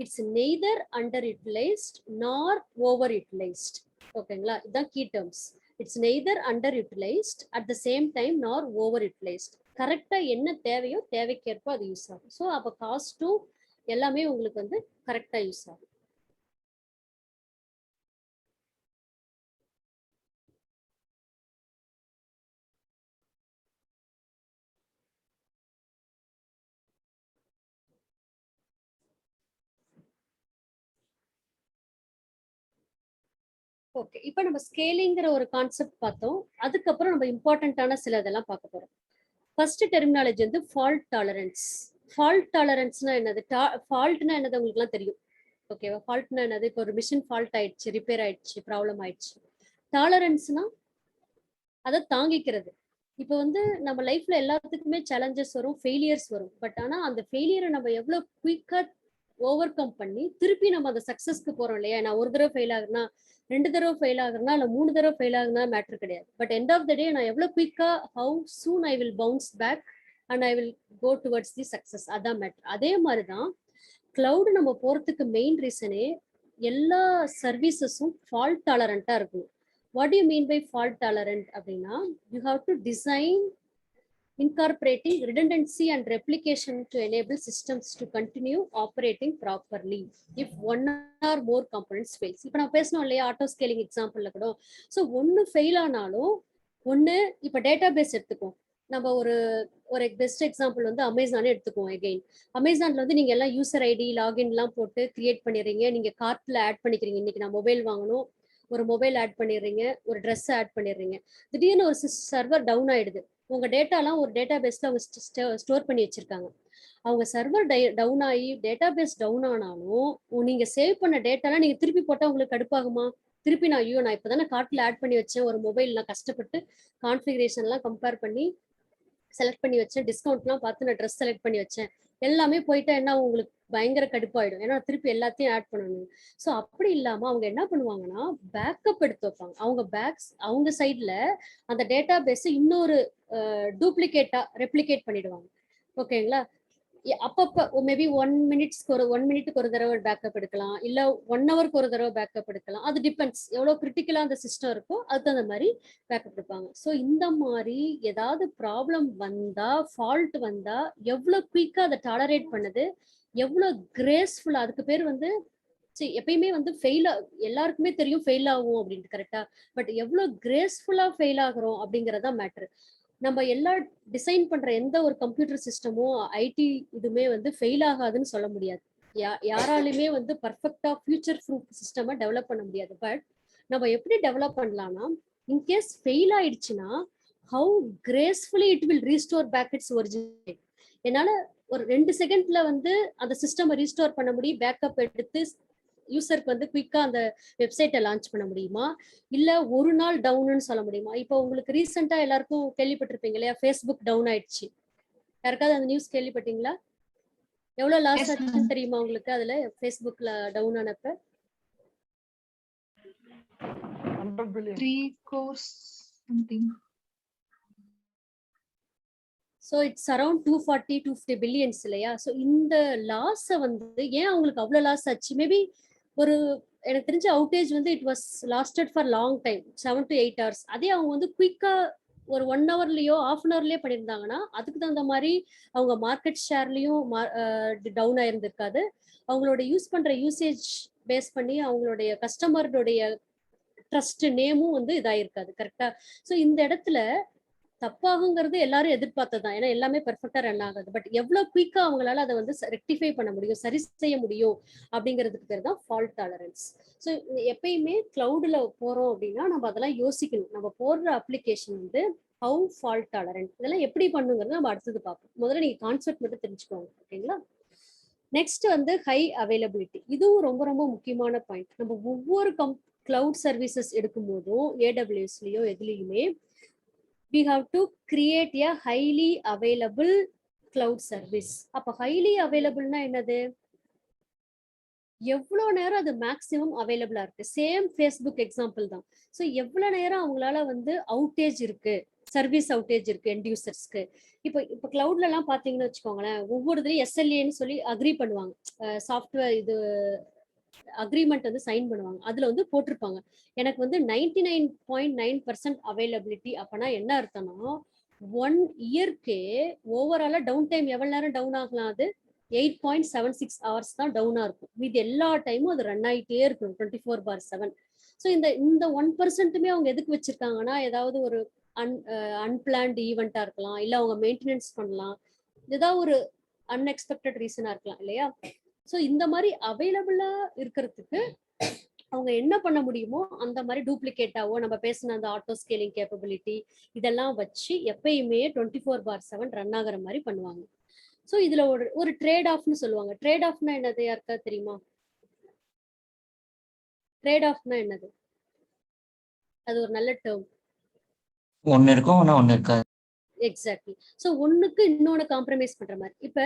it's neither under utilised nor over utilised. ஓகேங்களா? இதுதான் key terms. It's neither under utilised at the same time nor over utilised. கரெக்டா என்ன தேவையோ தேவைக்கேற்ப அது யூஸ் ஆகும். ஸோ அப்போ காஸ்ட்டும் எல்லாமே உங்களுக்கு வந்து கரெக்டா யூஸ் ஆகும். ஓகே. இப்போ நம்ம ஸ்கேலிங்கிற ஒரு கான்செப்ட் பார்த்தோம். அதுக்கப்புறம் நம்ம இம்பார்ட்டன்டான சில இதெல்லாம் பார்க்க போறோம். ஃபர்ஸ்ட் டெர்மினாலஜி வந்து ஃபால்ட் டாலரன்ஸ். ஃபால்ட் டாலரன்ஸ்னா என்னது? ஃபால்ட்னா என்னது உங்களுக்குலாம் தெரியும். ஓகேவா? ஃபால்ட்னா என்னது? இப்போ ஒரு மிஷின் ஃபால்ட் ஆயிடுச்சு, ரிப்பேர் ஆயிடுச்சு, ப்ராப்ளம் ஆயிடுச்சு. டாலரன்ஸ்னா அதை தாங்கிக்கிறது. இப்போ வந்து நம்ம லைஃப்ல எல்லாத்துக்குமே சேலஞ்சஸ் வரும், ஃபெயிலியர்ஸ் வரும். பட் ஆனா அந்த ஃபெயிலியரை நம்ம எவ்வளவு குயிக்கா ஓவர் கம் பண்ணி திருப்பி நம்ம அந்த சக்சஸ்க்கு போறோம் இல்லையா? நான் ஒரு தடவை ஃபெயில் ஆகுனா, 2 தடவை ஃபெயில் ஆகுறனா, இல்ல 3 தடவை ஃபெயில் ஆகுனா மேட்டர் கிடையாது. But end of the day நான் எவ்வளவு குயிக்கா how soon I will bounce back and I will go towards the success, அதான் மேட்டர். அதே மாதிரிதான் கிளவுட் நம்ம போறதுக்கு மெயின் ரீசனே எல்லா சர்வீசஸும் ஃபால்ட் டாலரண்டா இருக்கணும். What do you mean by fault tolerant அப்படின்னா, you have to design incorporating redundancy and replication to enable systems to continue operating properly if one or more components fails. இப்போ நான் பேசணும் இல்லையா ஆட்டோ ஸ்கேலிங் எக்ஸாம்பிள்ல கூட. So ஒன்று fail ஆனாலும் ஒன்று, இப்போ டேட்டா பேஸ் எடுத்துக்கோம். நம்ம ஒரு பெஸ்ட் எக்ஸாம்பிள் வந்து அமேசானே எடுத்துக்குவோம். எகெயின் அமேசான்ல வந்து நீங்க எல்லாம் யூசர் ஐடி லாகின்லாம் போட்டு கிரியேட் பண்ணிடுறீங்க, நீங்க கார்ட்ல ஆட் பண்ணிக்கிறீங்க. இன்னைக்கு நான் மொபைல் வாங்கணும், ஒரு மொபைல் ஆட் பண்ணிடுறீங்க, ஒரு ட்ரெஸ் ஆட் பண்ணிடுறீங்க. திடீர்னு ஒரு சர்வர் டவுன் ஆயிடுது. உங்க டேட்டாலாம் ஒரு டேட்டா பேஸ்ல அவங்க ஸ்டோர் பண்ணி வச்சிருக்காங்க. அவங்க சர்வர் டவுன் ஆகி டேட்டா பேஸ் டவுன் ஆனாலும் நீங்க சேவ் பண்ண டேட்டாலாம் நீங்க திருப்பி போட்டா உங்களுக்கு கடுப்பாகுமா? திருப்பி நான் இப்பதானே கார்ட்ல ஆட் பண்ணி வச்சேன், ஒரு மொபைல் நான் கஷ்டப்பட்டு கான்ஃபிகரேஷன்லாம் கம்பேர் பண்ணி செலக்ட் பண்ணி வச்சேன், டிஸ்கவுண்ட்லாம் பார்த்து நான் ட்ரெஸ் செலக்ட் பண்ணி வச்சேன், எல்லாமே போயிட்டா என்ன உங்களுக்கு பயங்கர கடுப்பாயிடும். ஏன்னா திருப்பி எல்லாத்தையும் ஆட் பண்ணணும். ஸோ அப்படி இல்லாம அவங்க என்ன பண்ணுவாங்கன்னா பேக்கப் எடுத்து வைப்பாங்க. அவங்க சைட்ல அந்த டேட்டா பேஸ் இன்னொரு டூப்ளிகேட்டா ரெப்ளிகேட் பண்ணிடுவாங்க. ஓகேங்களா? அப்பப்போ மேபி 1 மினிட்டுக்கு ஒரு தடவை பேக்கப் எடுக்கலாம், இல்ல 1 ஹவருக்கு ஒரு தடவை பேக்கப் எடுக்கலாம். அது டிபெண்ட்ஸ் எவ்வளவு கிரிட்டிக்கலா அந்த சிஸ்டம் இருக்கோ அதுக்கு தகுந்த மாதிரி பேக்கப் எடுப்பாங்க. ஸோ இந்த மாதிரி ஏதாவது ப்ராப்ளம் வந்தா, ஃபால்ட் வந்தா எவ்வளவு குயிக்கா அதை டாலரேட் பண்ணுது, எவ்வளவு கிரேஸ்ஃபுல்லா, அதுக்கு பேர் வந்து எப்பயுமே வந்து எல்லாருக்குமே தெரியும் ஃபெயில் ஆகும் அப்படின்ட்டு, கரெக்டா? பட் எவ்வளவு கிரேஸ்ஃபுல்லா ஃபெயில் ஆகுறோம் அப்படிங்கறதா மேட்ரு. நம்ம எல்லா டிசைன் பண்ற எந்த ஒரு கம்ப்யூட்டர் சிஸ்டமோ ஐடி இதுமே வந்து ஃபெயில் ஆகாதுன்னு சொல்ல முடியாது. யாராலுமே வந்து பர்ஃபெக்டா ஃபியூச்சர் ப்ரூஃப் சிஸ்டமா டெவலப் பண்ண முடியாது. பட் நம்ம எப்படி டெவலப் பண்ணலாம்னா, இன்கேஸ் ஃபெயில் ஆயிடுச்சுன்னா how gracefully it will restore back its original. என்னால ஒரு 2 செகண்ட்ல வந்து அந்த சிஸ்டம் ரீஸ்டோர் பண்ண முடியும், பேக்கப் எடுத்து யூசருக்கு வந்து குயிக்கா அந்த வெப்சைட்டை லான்ச் பண்ண முடியுமா, இல்ல ஒரு நாள் டவுன்னு சொல்ல முடியுமா? இப்போ உங்களுக்கு ரீசெண்டா எல்லாருக்கும் கேள்விப்பட்டிருப்பீங்க இல்லையா, ஃபேஸ்புக் டவுன் ஆயிடுச்சு. யாருக்காவது அந்த நியூஸ் கேள்விப்பட்டீங்களா? எவ்வளவு லாஸ் ஆச்சுன்னு தெரியுமா உங்களுக்கு? அதுல ஃபேஸ்புக்ல டவுன் ஆனப்ப 100 billion 3 crores something. So it's around 240-250 billions இல்லையா? ஸோ இந்த லாஸை வந்து ஏன் அவங்களுக்கு அவ்வளோ லாஸ் ஆச்சு? மேபி ஒரு எனக்கு தெரிஞ்ச அவுட்டேஜ் வந்து it was lasted for long time, 7 to 8 hours. அதே அவங்க வந்து குயிக்கா ஒரு 1 hourலயோ 1/2 hourலயோ பண்ணியிருந்தாங்கன்னா அதுக்கு தகுந்த மாதிரி அவங்க மார்க்கெட் ஷேர்லயும் டவுன் ஆயிருந்திருக்காது. அவங்களோட யூஸ் பண்ற யூசேஜ் பேஸ் பண்ணி அவங்களுடைய கஸ்டமருடைய ட்ரஸ்ட் நேமும் வந்து இதாயிருக்காது, கரெக்டா? ஸோ இந்த இடத்துல தப்பாகுங்கிறது எல்லாரும் எதிர்பார்த்ததுதான், ஏன்னா எல்லாமே பெர்ஃபெக்டா ரன் ஆகாது. பட் எவ்வளவு குயிக்கா அவங்களால அதை வந்து ரெக்டிஃபை பண்ண முடியும், சரி செய்ய முடியும் அப்படிங்கிறதுக்கு பேர் தான் ஃபால்ட் டாலரன்ஸ். ஸோ எப்பயுமே கிளவுட்ல போறோம் அப்படின்னா நம்ம அதெல்லாம் யோசிக்கணும். நம்ம போடுற அப்ளிகேஷன் வந்து ஹவு ஃபால்ட் டாலரன்ட், இதெல்லாம் எப்படி பண்ணுங்கிறது நம்ம அடுத்தது பார்ப்போம். முதல்ல நீங்க கான்செப்ட் மட்டும் தெரிஞ்சுக்கோங்க, ஓகேங்களா? நெக்ஸ்ட் வந்து ஹை அவைலபிலிட்டி. இதுவும் ரொம்ப ரொம்ப முக்கியமான பாயிண்ட். நம்ம ஒவ்வொரு கிளவுட் சர்வீசஸ் எடுக்கும் போதும் ஏடபிள்யூஎஸ்லயோ எதுலையுமே we have to create a highly available cloud service. அப்ப highly available-னா என்னது? எவ்வளவு நேரம் அது மேக்ஸிமம் அவைலபிளா இருக்கு. சேம் ஃபேஸ்புக் எக்ஸாம்பிள் தான். ஸோ எவ்வளவு நேரம் அவங்களால வந்து அவுட்டேஜ் இருக்கு, சர்வீஸ் அவுட்டேஜ் இருக்கு எண்ட் யூசர்ஸ்க்கு. இப்போ கிளவுட்ல எல்லாம் பாத்தீங்கன்னு வச்சுக்கோங்களேன், ஒவ்வொரு இதுலயும் SLAன்னு சொல்லி அக்ரி பண்ணுவாங்க, சாஃப்ட்வேர் இது அக்ரிமெண்ட் வந்து சைன் பண்ணுவாங்க. அதுல வந்து போட்டிருப்பாங்க எனக்கு வந்து 99.9% அவைலபிலிட்டி. அப்பனா என்ன அர்த்தம்னா 1 இயர்க்கே ஓவராலா டவுன் டைம் எவ்வளவு நேரம் டவுன் ஆகலாம்? அது 8.76 hours தான் டவுனா இருக்கும். இது எல்லா டைமும் அது ரன் ஆகிட்டே இருக்கும் 24/7. ஸோ இந்த 1%மே அவங்க எதுக்கு வச்சிருக்காங்கன்னா, ஏதாவது ஒரு அன்பிளான்ட் ஈவெண்டா இருக்கலாம், இல்ல அவங்க மெயின்டெனன்ஸ் பண்ணலாம், ஏதாவது ஒரு அன்எக்ஸ்பெக்டட் ரீசனா இருக்கலாம் இல்லையா? ஸோ இந்த மாதிரி அவைலபிளா இருக்கிறதுக்கு அவங்க என்ன பண்ண முடியுமோ அந்த மாதிரி டூப்ளிகேட்டாவோ நம்ம பேசின அந்த ஆட்டோ ஸ்கேலிங் கேப்பபிலிட்டி இதெல்லாம் வச்சு எப்பயுமே 24/7 ரன் ஆகிற மாதிரி பண்ணுவாங்க. ஸோ இதுல ஒரு ட்ரேட் ஆஃப்னு சொல்லுவாங்க. ட்ரேட் ஆஃப்னா என்னது, யாருக்கா தெரியுமா? ட்ரேட் ஆஃப்னா என்னது? அது ஒரு நல்ல டேர்ம். ஒன்னு இருக்கும் ஒன்னு இருக்காது. எக்ஸாக்ட்லி. ஸோ ஒன்னுக்கு இன்னொன்னு காம்ப்ரமைஸ் பண்ற மாதிரி. இப்ப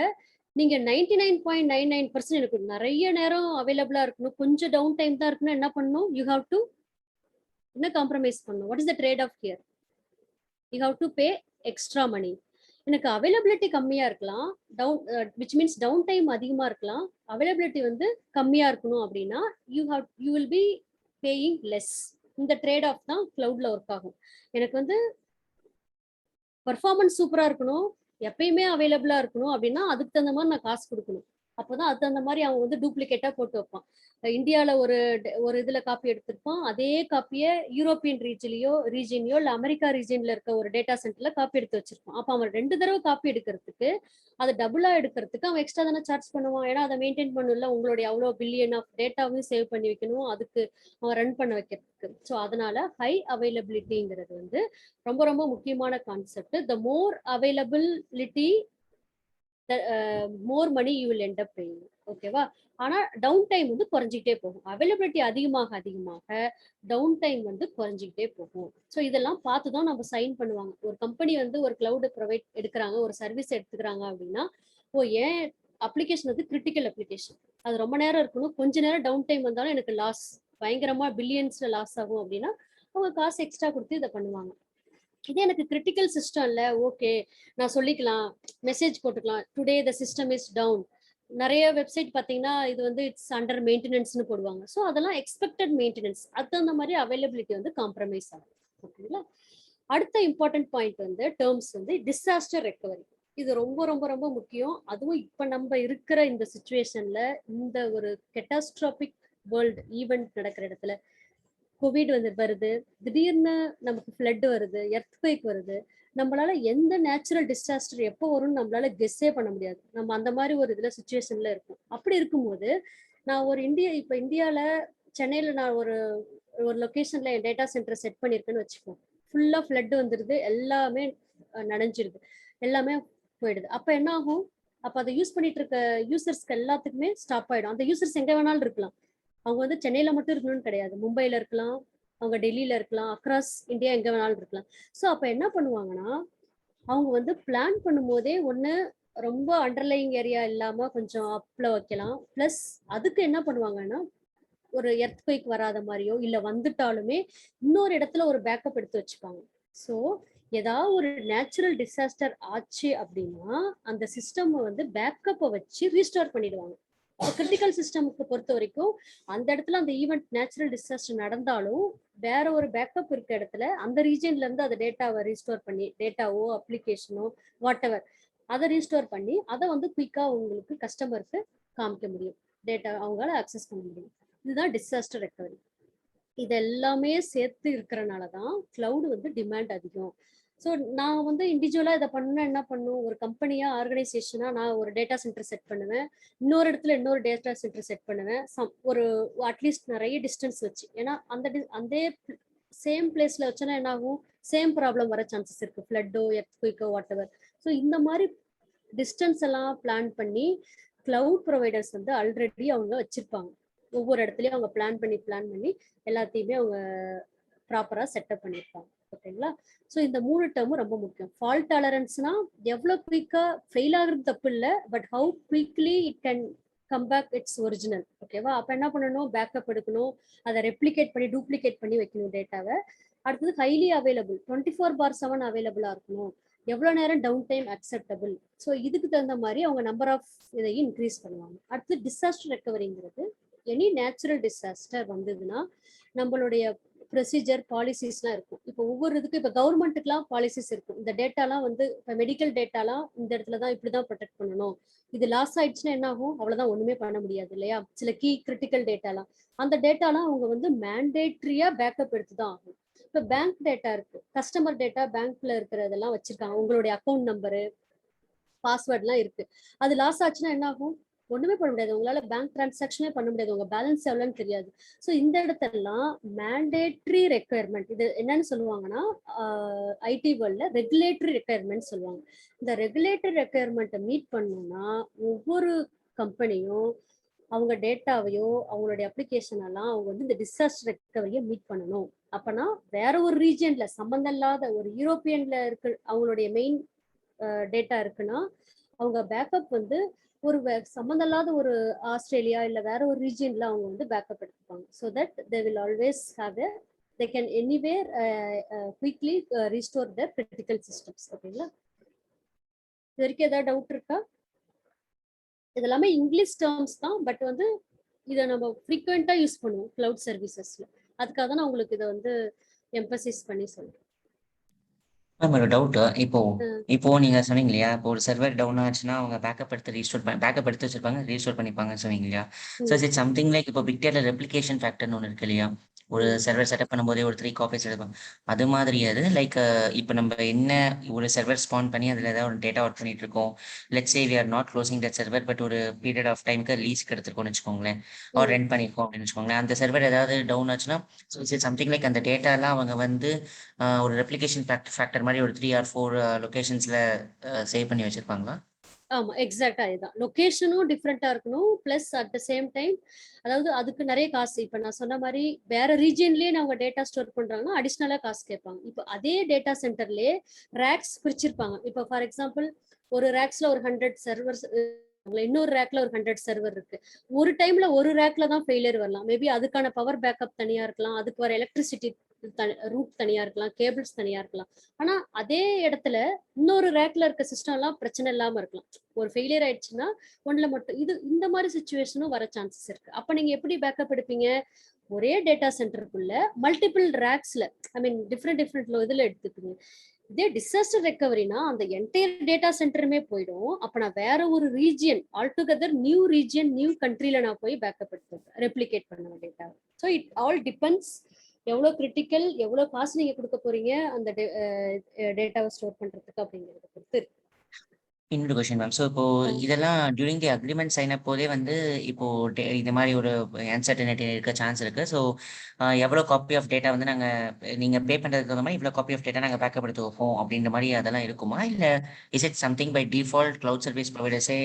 நீங்க 99.99% எனக்கு நிறைய நேரம் அவைலபிளா இருக்கணும், கொஞ்சம் டவுன் டைம் தான் இருக்கணும், என்ன பண்ணணும்? யூ ஹாவ் டு என்ன காம்ப்ரமைஸ் பண்ணணும்? What is the trade off here? You have to pay extra money. எனக்கு அவைலபிலிட்டி கம்மியா இருக்கலாம், விச் மீன்ஸ் டவுன் டைம் அதிகமா இருக்கலாம், அவைலபிலிட்டி வந்து கம்மியா இருக்கணும் அப்படின்னா you will be paying less. இந்த ட்ரேட் ஆஃப் தான் கிளவுட்ல ஒர்க் ஆகும். எனக்கு வந்து பர்ஃபார்மன்ஸ் சூப்பரா இருக்கணும், எப்பயுமே அவைலபிளா இருக்கணும் அப்படின்னா அதுக்கு தகுந்த மாதிரி நான் காசு கொடுக்கணும். அப்போதான் அதுக்கு தகுந்த மாதிரி அவன் வந்து டூப்ளிகேட்டா போட்டு வைப்பான். இந்தியாவில் ஒரு இதுல காப்பி எடுத்திருப்பான், அதே காப்பியை யூரோப்பியன் ரீஜன்லயோ இல்ல அமெரிக்கா ரீஜன்ல இருக்க ஒரு டேட்டா சென்டர்ல காப்பி எடுத்து வச்சிருப்பான். அப்ப அவன் 2 தடவை காப்பி எடுக்கிறதுக்கு, அதை டபுளா எடுக்கிறதுக்கு அவன் எக்ஸ்ட்ரா தானே சார்ஜ் பண்ணுவான். ஏன்னா அதை மெயின்டைன் பண்ணல, உங்களுடைய அவ்வளோ பில்லியன் ஆஃப் டேட்டாவையும் சேவ் பண்ணி வைக்கணும், அதுக்கு அவன் ரன் பண்ண வைக்கிறதுக்கு. ஸோ அதனால ஹை அவைலபிலிட்டிங்கிறது வந்து ரொம்ப ரொம்ப முக்கியமான concept. The more availability more money you will end up paying. ஓகேவா? ஆனா டவுன் டைம் வந்து குறைஞ்சிக்கிட்டே போகும். அவைலபிலிட்டி அதிகமாக டவுன் டைம் வந்து குறைஞ்சிக்கிட்டே போகும். ஸோ இதெல்லாம் பார்த்து தான் நம்ம சைன் பண்ணுவாங்க. ஒரு கம்பெனி வந்து ஒரு கிளவுட் ப்ரொவைட் எடுக்கிறாங்க, ஒரு சர்வீஸ் எடுத்துக்கிறாங்க அப்படின்னா, ஏன் அப்ளிகேஷன் வந்து கிரிட்டிக்கல் அப்ளிகேஷன், அது ரொம்ப நேரம் இருக்கணும், கொஞ்ச நேரம் டவுன் டைம் வந்தாலும் எனக்கு லாஸ், பயங்கரமா பில்லியன்ஸ்ல லாஸ் ஆகும் அப்படின்னா அவங்க காசு எக்ஸ்ட்ரா கொடுத்து இதை பண்ணுவாங்க. இதே எனக்கு கிரிட்டிக்கல் சிஸ்டம் இல்லை, ஓகே நான் சொல்லிக்கலாம், மெசேஜ் போட்டுக்கலாம், today the system is down. நிறைய வெப்சைட் பார்த்தீங்கன்னா இது வந்து இட்ஸ் அண்டர் மெயின்டெனன்ஸ்னு போடுவாங்க. ஸோ அதெல்லாம் எக்ஸ்பெக்டட் மெயின்டெனன்ஸ், அது தகுந்த மாதிரி அவைலபிலிட்டி வந்து காம்ப்ரமைஸ் ஆகும். ஓகேங்களா. அடுத்த இம்பார்ட்டன்ட் பாயிண்ட் வந்து டேர்ம்ஸ் வந்து டிசாஸ்டர் ரெக்கவரி. இது ரொம்ப ரொம்ப ரொம்ப முக்கியம். அதுவும் இப்போ நம்ம இருக்கிற இந்த சுச்சுவேஷன்ல, இந்த ஒரு கெட்டாஸ்ட்ராபிக் வேர்ல்டு ஈவெண்ட் நடக்கிற இடத்துல கோவிட் வந்து வருது, திடீர்னு நமக்கு ஃப்ளட் வருது, எர்த்குவேக் வருது. நம்மளால எந்த நேச்சுரல் டிசாஸ்டர் எப்போ வரும்னு நம்மளால கெஸ்ஸே பண்ண முடியாது. நம்ம அந்த மாதிரி ஒரு இதுல சுச்சுவேஷன்ல இருக்கும். அப்படி இருக்கும்போது நான் ஒரு இப்போ இந்தியாவில் சென்னையில் நான் ஒரு லொக்கேஷன்ல என் டேட்டா சென்டர் செட் பண்ணியிருக்கேன்னு வச்சுப்போம். ஃபுல்லாக ஃப்ளட் வந்துடுது, எல்லாமே நனைஞ்சிடுது, எல்லாமே போயிடுது. அப்போ என்ன ஆகும்? அப்போ அதை யூஸ் பண்ணிட்டு இருக்க யூசர்ஸ்க்கு எல்லாத்துக்குமே ஸ்டாப் ஆயிடும். அந்த யூசர்ஸ் எங்கே வேணாலும் இருக்கலாம். அவங்க வந்து சென்னையில மட்டும் இருக்கணும்னு கிடையாது, மும்பைல இருக்கலாம், அவங்க டெல்லியில இருக்கலாம், அக்ராஸ் இந்தியா எங்க வேணாலும் இருக்கலாம். ஸோ அப்போ என்ன பண்ணுவாங்கன்னா, அவங்க வந்து பிளான் பண்ணும் போதே ஒன்று ரொம்ப அண்டர்லைங் ஏரியா இல்லாம கொஞ்சம் அப்ல வைக்கலாம். பிளஸ் அதுக்கு என்ன பண்ணுவாங்கன்னா, ஒரு எர்த்குவேக் வராத மாதிரியோ இல்லை வந்துட்டாலுமே இன்னொரு இடத்துல ஒரு பேக்கப் எடுத்து வச்சுப்பாங்க. ஸோ ஏதாவது ஒரு நேச்சுரல் டிசாஸ்டர் ஆச்சு அப்படின்னா அந்த சிஸ்டம் வந்து பேக்கப்பை வச்சு ரீஸ்டோர் பண்ணிடுவாங்க. கிரிட்டிக்கல் சிஸ்டமுக்கு பொறுத்த வரைக்கும் அந்த இடத்துல அந்த ஈவெண்ட் நேச்சுரல் டிசாஸ்டர் நடந்தாலும் வேற ஒரு பேக்கப் இருக்க இடத்துல அந்த ரீஜன்ல இருந்து அந்த டேட்டாவை ரீஸ்டோர் பண்ணி, டேட்டாவோ அப்ளிகேஷனோ வாட் எவர், அதை ரீஸ்டோர் பண்ணி அதை வந்து குயிக்கா உங்களுக்கு கஸ்டமருக்கு காமிக்க முடியும், டேட்டா அவங்களால அக்சஸ் பண்ண முடியும். இதுதான் டிசாஸ்டர் ரெக்கவரி. இது எல்லாமே சேர்த்து இருக்கிறனால தான் கிளவுட் வந்து டிமாண்ட் அதிகம். ஸோ நான் வந்து இண்டிவிஜுவலாக இதை பண்ண என்ன பண்ணும், ஒரு கம்பெனியாக ஆர்கனைசேஷனாக நான் ஒரு டேட்டா சென்டர் செட் பண்ணுவேன், இன்னொரு இடத்துல இன்னொரு டேட்டா சென்டர் செட் பண்ணுவேன், ஒரு அட்லீஸ்ட் நிறைய டிஸ்டன்ஸ் வச்சு. ஏன்னா அந்த சேம் பிளேஸ்ல வச்சோன்னா என்ன ஆகும், சேம் ப்ராப்ளம் வர சான்சஸ் இருக்கு, ஃப்ளட்டோ எர்த்குவேக்கோ வாட் எவர். ஸோ இந்த மாதிரி டிஸ்டன்ஸ் எல்லாம் பிளான் பண்ணி கிளவுட் ப்ரொவைடர்ஸ் வந்து ஆல்ரெடி அவங்க வச்சிருப்பாங்க. ஒவ்வொரு இடத்துலையும் அவங்க பிளான் பண்ணி எல்லாத்தையுமே அவங்க ப்ராப்பராக செட்டப் பண்ணியிருப்பாங்க. ஓகேங்களா. ஸோ இந்த 3 டேர்மும் ரொம்ப முக்கியம். ஃபால்ட் டாலரன்ஸ்னா எவ்வளோ குயிக்காக ஃபெயில் ஆகுறது தப்பு இல்லை, but how quickly it can come back its original. ஓகேவா. அப்போ என்ன பண்ணணும், பேக்கப் எடுக்கணும், அதை ரெப்ளிகேட் பண்ணி டூப்ளிகேட் பண்ணி வைக்கணும் டேட்டாவை. அடுத்தது ஹைலி அவைலபிள், 24/7 அவைலபிளாக இருக்கணும், எவ்வளோ நேரம் டவுன் டைம் அக்செப்டபிள். ஸோ இதுக்கு தகுந்த மாதிரி அவங்க நம்பர் ஆஃப் இதையும் இன்க்ரீஸ் பண்ணுவாங்க. அடுத்து டிசாஸ்டர் ரெக்கவரிங்கிறது, எனி நேச்சுரல் டிசாஸ்டர் வந்ததுன்னா நம்மளுடைய ப்ரொசீஜர் பாலிசிஸ்லாம் இருக்கும். இப்போ ஒவ்வொரு இதுக்கும் இப்போ கவர்மெண்ட்டுக்குலாம் பாலிசிஸ் இருக்கும். இந்த டேட்டாலாம் வந்து இப்போ மெடிக்கல் டேட்டாலாம் இந்த இடத்துல தான் இப்படி தான் ப்ரொடெக்ட் பண்ணணும், இது லாஸ் ஆயிடுச்சுன்னா என்ன ஆகும், அவ்வளோதான், ஒன்றுமே பண்ண முடியாது இல்லையா. சில கீ கிரிட்டிக்கல் டேட்டாலாம், அந்த டேட்டாலாம் அவங்க வந்து மேண்டேட்ரியாக பேக்கப் எடுத்து தான் ஆகும். இப்போ பேங்க் டேட்டா இருக்கு, கஸ்டமர் டேட்டா பேங்க்ல இருக்கிறதெல்லாம் வச்சிருக்காங்க, உங்களுடைய அக்கௌண்ட் நம்பரு பாஸ்வேர்ட்லாம் இருக்கு. அது லாஸ் ஆச்சுன்னா என்ன ஆகும், ஒண்ணுமே பண்ண முடியாது, உங்களால பேங்க் டிரான்சாக்ஷனே பண்ண முடியாது, உங்க பேலன்ஸ் எவ்வளோன்னு தெரியாது. ஸோ இந்த இடத்தெல்லாம் மேண்டேட்ரி ரெக்குயர்மெண்ட், இது என்னன்னு சொல்லுவாங்கன்னா ஐடி வேர்ல்ட்ல ரெகுலேட்டரி ரெக்குயர்மெண்ட் சொல்லுவாங்க. இந்த ரெகுலேட்டரி ரெக்குயர்மெண்ட்டை மீட் பண்ணணும்னா ஒவ்வொரு கம்பெனியும் அவங்க டேட்டாவையோ அவங்களுடைய அப்ளிகேஷன் எல்லாம் அவங்க வந்து இந்த டிசாஸ்டர் ரெக்கவரியை மீட் பண்ணணும். அப்பனா வேற ஒரு ரீஜன்ல சம்பந்தம் இல்லாத ஒரு யூரோப்பியன்ல இருக்க அவங்களுடைய மெயின் டேட்டா இருக்குன்னா அவங்க பேக்கப் வந்து ஒரு சம்மந்தம் இல்லாத ஒரு ஆஸ்திரேலியா இல்லை வேற ஒரு ரீஜியன்ல அவங்க வந்து பேக்கப் எடுத்துப்பாங்க. So that they will always have they can anywhere quickly restore the critical systems. ஓகேங்களா. இது வரைக்கும் ஏதாவது டவுட் இருக்கா? இது எல்லாமே இங்கிலீஷ் டேர்ம்ஸ் தான், பட் வந்து இதை நம்ம ஃப்ரீக்வெண்ட்டாக யூஸ் பண்ணுவோம் கிளவுட் சர்வீசஸ்ல. அதுக்காக தான் நான் உங்களுக்கு இதை வந்து எம்பசைஸ் பண்ணி சொல்றேன். மேம் ஒரு டவுட், இப்போ நீங்க சொன்னீங்க இல்லையா, இப்போ ஒரு சர்வர் டவுன் ஆச்சுன்னா அவங்க பேக்கப் எடுத்து வச்சிருப்பாங்க, ரீஸ்டோர் பண்ணிப்பாங்கன்னு சொன்னீங்க இல்லையா. ஸோ இட் சம்திங் லைக் இப்போ பிக் டேட்டா ரெப்ளிகேஷன் ஃபேக்டர்னு ஒன்று இருக்கு இல்லையா, ஒரு சர்வர் செட்டப் பண்ணும்போதே ஒரு 3 காப்பீஸ் எடுப்பாங்க, அது மாதிரி அது லைக் இப்போ நம்ம என்ன ஒரு சர்வர் ஸ்பான் பண்ணி அதில் ஏதாவது ஒரு டேட்டா ஒர்க் பண்ணிட்டு இருக்கோம், let's say we are not closing that server, but ஒரு பீரியட் ஆஃப் டைமுக்கு லீஸ்க்கு எடுத்துருக்கோம்னு வச்சுக்கோங்களேன், ஆர் ரெண்ட் பண்ணியிருக்கோம் அப்படின்னு வச்சுக்கோங்களேன். அந்த சர்வர் ஏதாவது டவுன் ஆச்சுன்னா ஸோ இட்ஸ் சம்திங் லைக் அந்த டேட்டாலாம் அவங்க வந்து ஒரு ரெப்ளிகேஷன் ஃபேக்டர் மாதிரி ஒரு 3 or 4 லொகேஷன்ஸ்ல சேவ் பண்ணி வச்சிருப்பாங்களா? ஆமா, எக்ஸாக்டா இதுதான். லொகேஷனும் டிஃப்ரெண்டா இருக்கணும், plus at the same time அதாவது அதுக்கு நிறைய காசு. இப்ப நான் சொன்ன மாதிரி வேற ரீஜியன்லயே அவங்க டேட்டா ஸ்டோர் பண்றாங்கன்னா அடிஷ்னலா காசு கேட்பாங்க. இப்போ அதே டேட்டா சென்டர்லயே ரேக்ஸ் பிரிச்சிருப்பாங்க. இப்போ ஃபார் எக்ஸாம்பிள் ஒரு ரேக்ஸ்ல ஒரு 100 சர்வர்ஸ், இன்னொரு ரேக்ல ஒரு 100 சர்வர் இருக்கு. ஒரு டைம்ல ஒரு ரேக்ல தான் ஃபெயிலியர் வரலாம், மேபி அதுக்கான பவர் பேக்கப் தனியா இருக்கலாம், அதுக்கு வர எலக்ட்ரிசிட்டி ரூட் தனியா இருக்கலாம், கேபிள்ஸ் தனியா இருக்கலாம். ஆனா அதே இடத்துல இன்னொரு ரேக்ல இருக்க சிஸ்டம் எல்லாம் பிரச்சனை இல்லாம இருக்கலாம். ஒரு ஃபெயிலியர் ஆயிடுச்சுன்னா ஒண்ணுல மட்டும் இந்த மாதிரி சுச்சுவேஷனும் வர சான்சஸ் இருக்கு. அப்ப நீங்க எப்படி பேக்கப் எடுப்பீங்க? ஒரே டேட்டா சென்டருக்குள்ள மல்டிபிள் ரேக்ஸ்ல, ஐ மீன் டிஃப்ரெண்ட் இதுல எடுத்துப்பீங்க. இதே டிசாஸ்டர் ரெக்கவரினா அந்த என்டையர் டேட்டா சென்டருமே போயிடும். அப்ப நான் வேற ஒரு region altogether new region new கண்ட்ரில நான் போய் பேக்கப் எடுத்துப்பேன், ரெப்ளிகேட் பண்ணுவேன் data. So it all depends எவ்வளோ கிரிட்டிக்கல், எவ்வளோ காசு நீங்க கொடுக்க போறீங்க அந்த டேட்டாவை ஸ்டோர் பண்றதுக்கு அப்படிங்கிறத பொறுத்து. இன்னொரு கொஸ்டின் மேம். ஸோ இப்போ இதெல்லாம் during the agreement sign up போதே வந்து இப்போ இது மாதிரி ஒரு அன்சர்டனிட்டி இருக்க சான்ஸ் இருக்கு. ஸோ எவ்வளோ காப்பி ஆஃப் டேட்டா வந்து நீங்கள் பே பண்ணுறதுக்கு தகுந்த மாதிரி இவ்வளோ காப்பி ஆஃப் டேட்டா நாங்கள் பேக்கப் எடுத்து வைப்போம் அப்படின்ற மாதிரி அதெல்லாம் இருக்குமா? இல்லை is it something by default cloud service ப்ரொவைடர்ஸே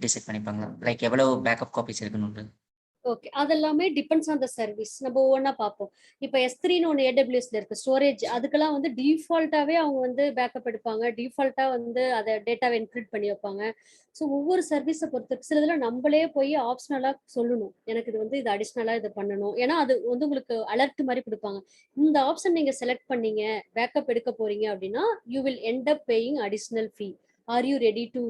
டிசைட் பண்ணிப்பாங்களா? லைக் எவ்வளோ பேக்கப் காப்பீஸ் இருக்குன்னு? ஓகே, அதெல்லாமே டிபெண்ட்ஸ் ஆன் த சர்வீஸ். நம்ம ஒவ்வொன்றா பார்ப்போம். இப்போ S3ன்னு ஒன்று AWSல இருக்கு ஸ்டோரேஜ். அதுக்கெல்லாம் வந்து டிஃபால்ட்டாவே அவங்க வந்து பேக்கப் எடுப்பாங்க, டிஃபால்ட்டா வந்து அதை டேட்டாவை என்கிரிப்ட் பண்ணி வைப்பாங்க. ஸோ ஒவ்வொரு சர்வீஸை பொறுத்து சில இதில் நம்மளே போய் ஆப்ஷனலா சொல்லணும், எனக்கு இது வந்து இது அடிஷ்னலா இது பண்ணணும். ஏன்னா அது வந்து உங்களுக்கு அலர்ட் மாதிரி கொடுப்பாங்க. இந்த ஆப்ஷன் நீங்க செலக்ட் பண்ணீங்க, பேக்கப் எடுக்க போறீங்க அப்படின்னா you will end up paying additional fee. Are you ready to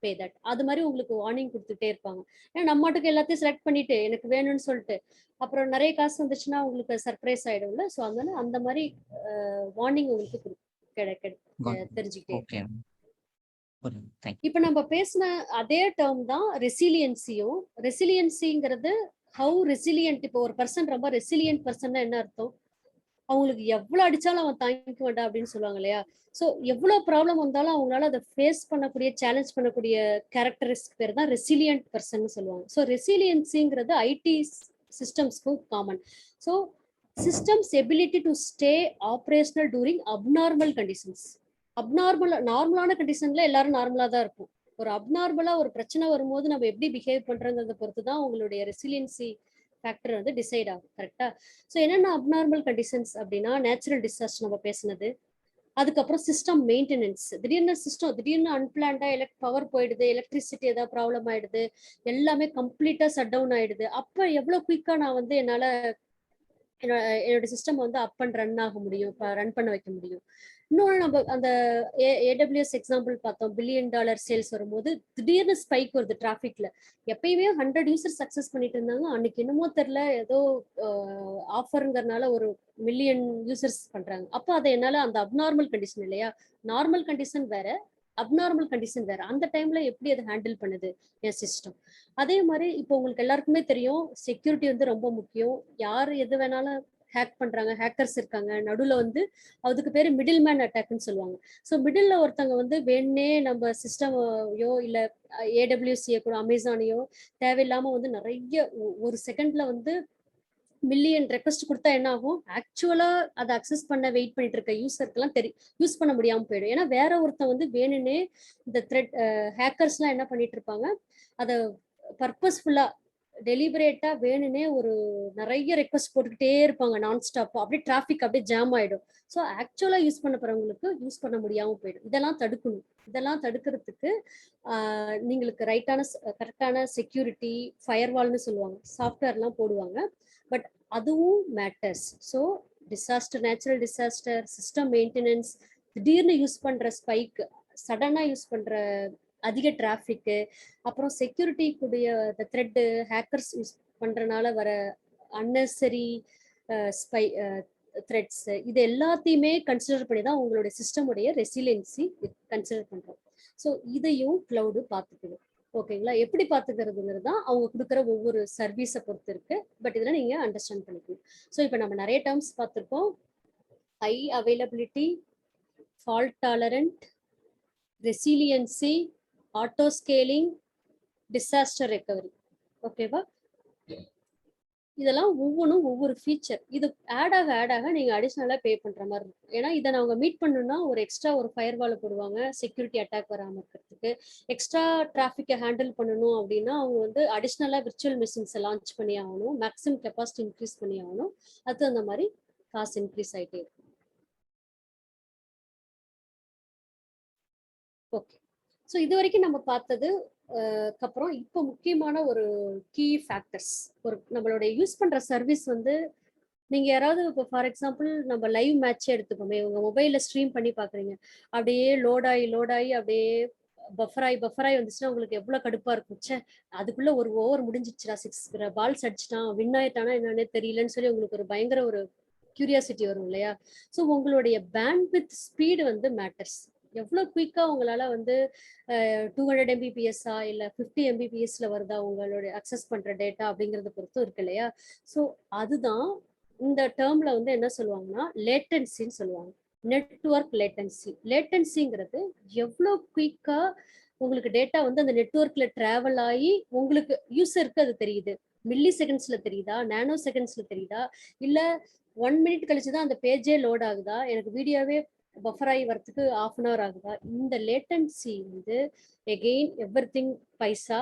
pay that? அது மாதிரி உங்களுக்கு வார்னிங் கொடுத்துட்டே இருப்பாங்க. ஏன்னா நம்மட்டுக்கு எல்லாத்தையும் செலக்ட் பண்ணிட்டு எனக்கு வேணும்னு சொல்லிட்டு அப்புறம் நிறைய காசு வந்துச்சுன்னா உங்களுக்கு சர்ப்ரைஸ் ஆயிடும்ல. ஸோ அதனால அந்த மாதிரி வார்னிங் உங்களுக்கு தெரிஞ்சுக்கிட்டே. இப்ப நம்ம பேசின அதே டேர்ம் தான் ரெசிலியன்சியும். ரெசிலியன்சிங்கிறது ஹவு ரெசிலியன்ட். இப்போ ஒரு பர்சன் ரொம்ப ரெசிலியன்ட் பர்சன்னா என்ன அர்த்தம்? அவங்களுக்கு எவ்வளவு அடிச்சாலும் அவன் தாங்கிக்க வேண்டாம் அப்படின்னு சொல்லுவாங்க இல்லையா? ஸோ எவ்வளவு ப்ராப்ளம் வந்தாலும் அவங்களால அதை ஃபேஸ் பண்ணக்கூடிய, சேலஞ்ச் பண்ணக்கூடிய கேரக்டரிஸ்டிக் பேர் தான் ரெசிலியன்ட் பர்சன் சொல்லுவாங்க. ஸோ ரெசிலியன்சிங்கிறது ஐடி சிஸ்டம்ஸ்க்கும் common. So systems ability to stay operational during abnormal conditions. நார்மலான கண்டிஷன்ல எல்லாரும் நார்மலா தான் இருக்கும். ஒரு அப்நார்மலா ஒரு பிரச்சனை வரும்போது நம்ம எப்படி பிஹேவ் பண்றோங்கிறத பொறுத்து தான் உங்களுடைய ரெசிலியன்சி ஃபேக்டர் வந்து டிசைட் ஆகும். கரெக்டா? ஸோ என்னென்ன அப்நார்மல் கண்டிஷன்ஸ் அப்படின்னா நேச்சுரல் டிசாஸ்டர் நம்ம பேசுனது, அதுக்கப்புறம் சிஸ்டம் மெயின்டெனன்ஸ். திடீர்னு அன்பிளான்டா பவர் போயிடுது, எலக்ட்ரிசிட்டி ஏதாவது ப்ராப்ளம் ஆயிடுது, எல்லாமே கம்ப்ளீட்டா ஷட் டவுன் ஆயிடுது. அப்ப எவ்வளவு குயிக்கா நான் வந்து என்னால என்னோட சிஸ்டம் வந்து அப் அண்ட் ரன் ஆக முடியும், ரன் பண்ண வைக்க முடியும். இன்னொன்று நம்ம அந்த AWS எக்ஸாம்பிள் பார்த்தோம். $1 பில்லியன் சேல்ஸ் வரும்போது திடீர்னு ஸ்பைக் வருது டிராஃபிக்ல. எப்பயுமே 100 யூசர்ஸ் சக்சஸ் பண்ணிட்டு இருந்தாங்க, அன்னைக்கு என்னமோ தெரியல ஏதோ ஆஃபருங்கிறதுனால ஒரு 1 மில்லியன் யூசர்ஸ் பண்றாங்க. அப்போ அதை என்னால அந்த அப்நார்மல் கண்டிஷன் இல்லையா, நார்மல் கண்டிஷன் வேற, அப்நார்மல் கண்டிஷன் வேற. அந்த டைம்ல எப்படி அதை ஹேண்டில் பண்ணுது என் சிஸ்டம். அதே மாதிரி இப்போ உங்களுக்கு எல்லாருக்குமே தெரியும் செக்யூரிட்டி வந்து ரொம்ப முக்கியம். யார் எது வேணாலும் ஹேக் பண்றாங்க, ஹேக்கர்ஸ் இருக்காங்க நடுவுல வந்து. அதுக்கு பேரு மிடில் மேன் அட்டாக்னு சொல்லுவாங்க. ஸோ மிடில்ல ஒருத்தவங்க வந்து வேணே நம்ம சிஸ்டமையோ இல்ல AWS கூட அமேசானையோ தேவையில்லாம வந்து நிறைய ஒரு செகண்ட்ல வந்து மில்லியன் ரெக்வஸ்ட் கொடுத்தா என்ன ஆகும், ஆக்சுவலா அதை அக்சஸ் பண்ண வெயிட் பண்ணிட்டு இருக்க யூசருக்குலாம் யூஸ் பண்ண முடியாம போயிடும். ஏன்னா வேற ஒருத்தன் வந்து வேணும்னே இந்த த்ரெட் ஹேக்கர்ஸ்லாம் என்ன பண்ணிட்டு இருப்பாங்க, அதை பர்பஸ்ஃபுல்லா டெலிபரேட்டா வேணும்னே ஒரு நிறைய ரெக்வஸ்ட் போட்டுக்கிட்டே இருப்பாங்க நான் ஸ்டாப். அப்படியே டிராஃபிக் அப்படியே ஜாம் ஆயிடும். ஸோ ஆக்சுவலா யூஸ் பண்ண போறவங்களுக்கு யூஸ் பண்ண முடியாம போயிடும். இதெல்லாம் தடுக்கணும். இதெல்லாம் தடுக்கிறதுக்கு நீங்களுக்கு கரெக்டான செக்யூரிட்டி ஃபயர்வால்னு சொல்லுவாங்க, சாஃப்ட்வேர்லாம் போடுவாங்க. பட் அதுவும் matters. So natural disaster, system maintenance, திடீர்னு யூஸ் பண்ற ஸ்பைக், சடனா யூஸ் பண்ற அதிக டிராஃபிக்கு, அப்புறம் செக்யூரிட்டி கூடிய த்ரெட்டு ஹேக்கர்ஸ் யூஸ் பண்றதுனால வர அன்னெசரி த்ரெட்ஸ், இது எல்லாத்தையுமே கன்சிடர் பண்ணி தான் உங்களுடைய சிஸ்டமுடைய ரெசிலியன்சி கன்சிடர் பண்றோம். ஸோ இதையும் கிளவுடு பார்த்துக்கணும். ஓகேங்களா? எப்படி பார்த்துக்கிறதுங்கிறது தான் அவங்க கொடுக்குற ஒவ்வொரு சர்வீஸை பொறுத்து இருக்கு. பட் இதெல்லாம் நீங்க அண்டர்ஸ்டாண்ட் பண்ணிக்கணும். ஸோ இப்போ நம்ம நிறைய டேர்ம்ஸ் பார்த்துருக்கோம். High availability, fault tolerant, resiliency, auto scaling, disaster recovery. ஓகேவா? இதெல்லாம் ஒவ்வொன்றும் ஒவ்வொரு ஃபீச்சர். இது ஆட் ஆக நீங்க அடிஷ்னலா பே பண்ற மாதிரி இருக்கும். ஏன்னா இதை அவங்க மீட் பண்ணணும்னா ஒரு எக்ஸ்ட்ரா ஒரு ஃபயர்வாலை போடுவாங்க செக்யூரிட்டி அட்டாக் வராமல் இருக்கிறதுக்கு. எக்ஸ்ட்ரா டிராஃபிக்கை ஹேண்டில் பண்ணணும் அப்படின்னா அவங்க வந்து அடிஷ்னலா விர்ச்சுவல் மிஷின்ஸை லான்ச் பண்ணி ஆகணும், மேக்ஸிமம் கெப்பாசிட்டி இன்க்ரீஸ் பண்ணி ஆகணும். அது அந்த மாதிரி காசு இன்க்ரீஸ் ஆகிட்டே இருக்கும். ஓகே, ஸோ இது வரைக்கும் நம்ம பார்த்தது அப்புறம் இப்போ முக்கியமான ஒரு கீ ஃபேக்டர்ஸ். நம்மளுடைய யூஸ் பண்ற சர்வீஸ் வந்து நீங்க யாராவது இப்போ ஃபார் எக்ஸாம்பிள் நம்ம லைவ் மேட்சே எடுத்துக்கோமே, உங்க மொபைல்ல ஸ்ட்ரீம் பண்ணி பாக்குறீங்க, அப்படியே லோட் ஆகி அப்படியே பஃபர் ஆகி வந்துச்சுன்னா உங்களுக்கு எவ்வளவு கடுப்பா இருக்கும். ச்சே, அதுக்குள்ள ஒரு ஓவர் முடிஞ்சிச்சுடா, 6 பால்ஸ் அடிச்சிட்டான், வின் ஆயிட்டானா என்னன்னே தெரியலன்னு சொல்லி உங்களுக்கு ஒரு பயங்கர ஒரு கியூரியாசிட்டி வரும் இல்லையா? ஸோ உங்களுடைய பேண்ட்வித் ஸ்பீடு வந்து மேட்டர்ஸ். எவ்வளவு குயிக்கா உங்களால வந்து 200 mbps இல்ல 50 mbpsல வருதா உங்களுடைய அக்சஸ் பண்ற டேட்டா அப்படிங்கறத பொறுத்தும் இருக்கு இல்லையா? ஸோ அதுதான் இந்த டேர்ம்ல வந்து என்ன சொல்லுவாங்கன்னா லேட்டன்சின்னு சொல்லுவாங்க. Network latency. லேட்டன்சிங்கிறது எவ்வளோ குயிக்கா உங்களுக்கு டேட்டா வந்து அந்த நெட்வொர்க்ல டிராவல் ஆகி உங்களுக்கு யூசருக்கு அது தெரியுது. மில்லி செகண்ட்ஸ்ல தெரியுதா, நானோ செகண்ட்ஸ்ல தெரியுதா, இல்ல 1 மினிட் கழிச்சு தான் அந்த பேஜே லோட் ஆகுதா, எனக்கு வீடியோவே பஃபர் ஆகி வரதுக்கு 1/2 hour ஆகுதா? இந்த லேட்டன்சி வந்து எகெயின் எவ்ரிதிங் பைசா,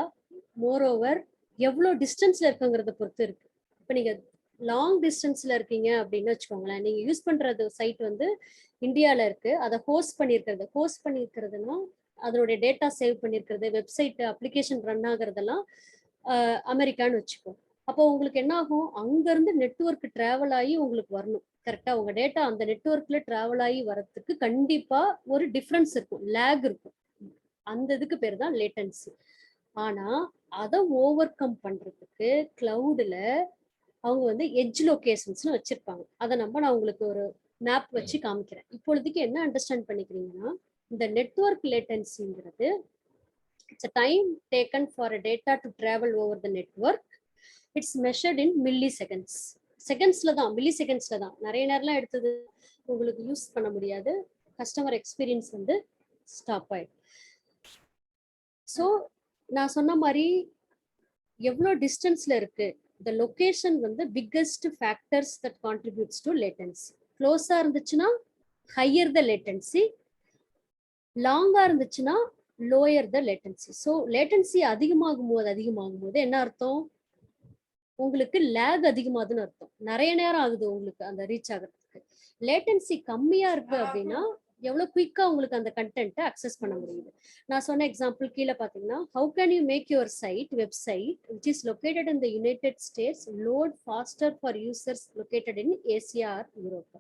மோர் ஓவர் எவ்வளோ டிஸ்டன்ஸ்ல இருக்குங்கிறத பொறுத்து இருக்கு. இப்போ நீங்க லாங் டிஸ்டன்ஸ்ல இருக்கீங்க அப்படின்னு வச்சுக்கோங்களேன், நீங்க யூஸ் பண்றது சைட் வந்து இந்தியால இருக்கு, அதை ஹோஸ்ட் பண்ணியிருக்கிறதுனா அதனுடைய டேட்டா சேவ் பண்ணியிருக்கிறது, வெப்சைட் அப்ளிகேஷன் ரன் ஆகுறதெல்லாம் அமெரிக்கான்னு வச்சுக்கோ. அப்போ உங்களுக்கு என்ன ஆகும், அங்க இருந்து நெட்வொர்க் டிராவல் ஆகி உங்களுக்கு வரணும். கரெக்டா உங்க டேட்டா அந்த நெட்வொர்க்ல டிராவல் ஆகி வரதுக்கு கண்டிப்பா ஒரு டிஃபரன்ஸ் இருக்கும், லேக் இருக்கும். அந்த இதுக்கு பேர் தான் லேட்டன்சி. ஆனா அதை ஓவர் கம் பண்றதுக்கு கிளவுட்ல அவங்க வந்து எட்ஜ் லொகேஷன்ஸ்னு வச்சிருப்பாங்க. அதை நான் உங்களுக்கு ஒரு மேப் வச்சு காமிக்கிறேன். இப்பொழுதுக்கு என்ன அண்டர்ஸ்டாண்ட் பண்ணிக்கிறீங்கன்னா, இந்த நெட்வொர்க் லேட்டன்சிங்கிறது it's a time taken for a data to travel over the network. It's measured in milliseconds. செகண்ட்ஸ்ல தான், மில்லி செகண்ட்ஸ்ல தான். நிறைய நேரம்லாம் எடுத்தது உங்களுக்கு யூஸ் பண்ண முடியாது, கஸ்டமர் எக்ஸ்பீரியன்ஸ் வந்து ஸ்டாப் ஆயிடும். ஸோ நான் சொன்ன மாதிரி எவ்வளோ டிஸ்டன்ஸ்ல இருக்கு, the location வந்து biggest factors that contributes to latency. க்ளோஸா இருந்துச்சுன்னா higher the latency, லாங்கா இருந்துச்சுன்னா லோயர் த லேட்டன்சி. ஸோ லேட்டன்சி அதிகமாகும் போது என்ன அர்த்தம், உங்களுக்கு லேக் அதிகமாகுதுன்னு அர்த்தம். நிறைய நேரம் ஆகுது உங்களுக்கு அந்த ரீச் ஆகிறதுக்கு. லேட்டன்சி கம்மியா இருக்கு அப்படின்னா எவ்வளவு குயிக்கா உங்களுக்கு அந்த கண்டென்ட்டை அக்சஸ் பண்ண முடியுது. நான் சொன்ன எக்ஸாம்பிள் கீழே பார்த்தீங்கன்னா, how can you make your site website which is located in the United States load faster for users located in Asia or Europe.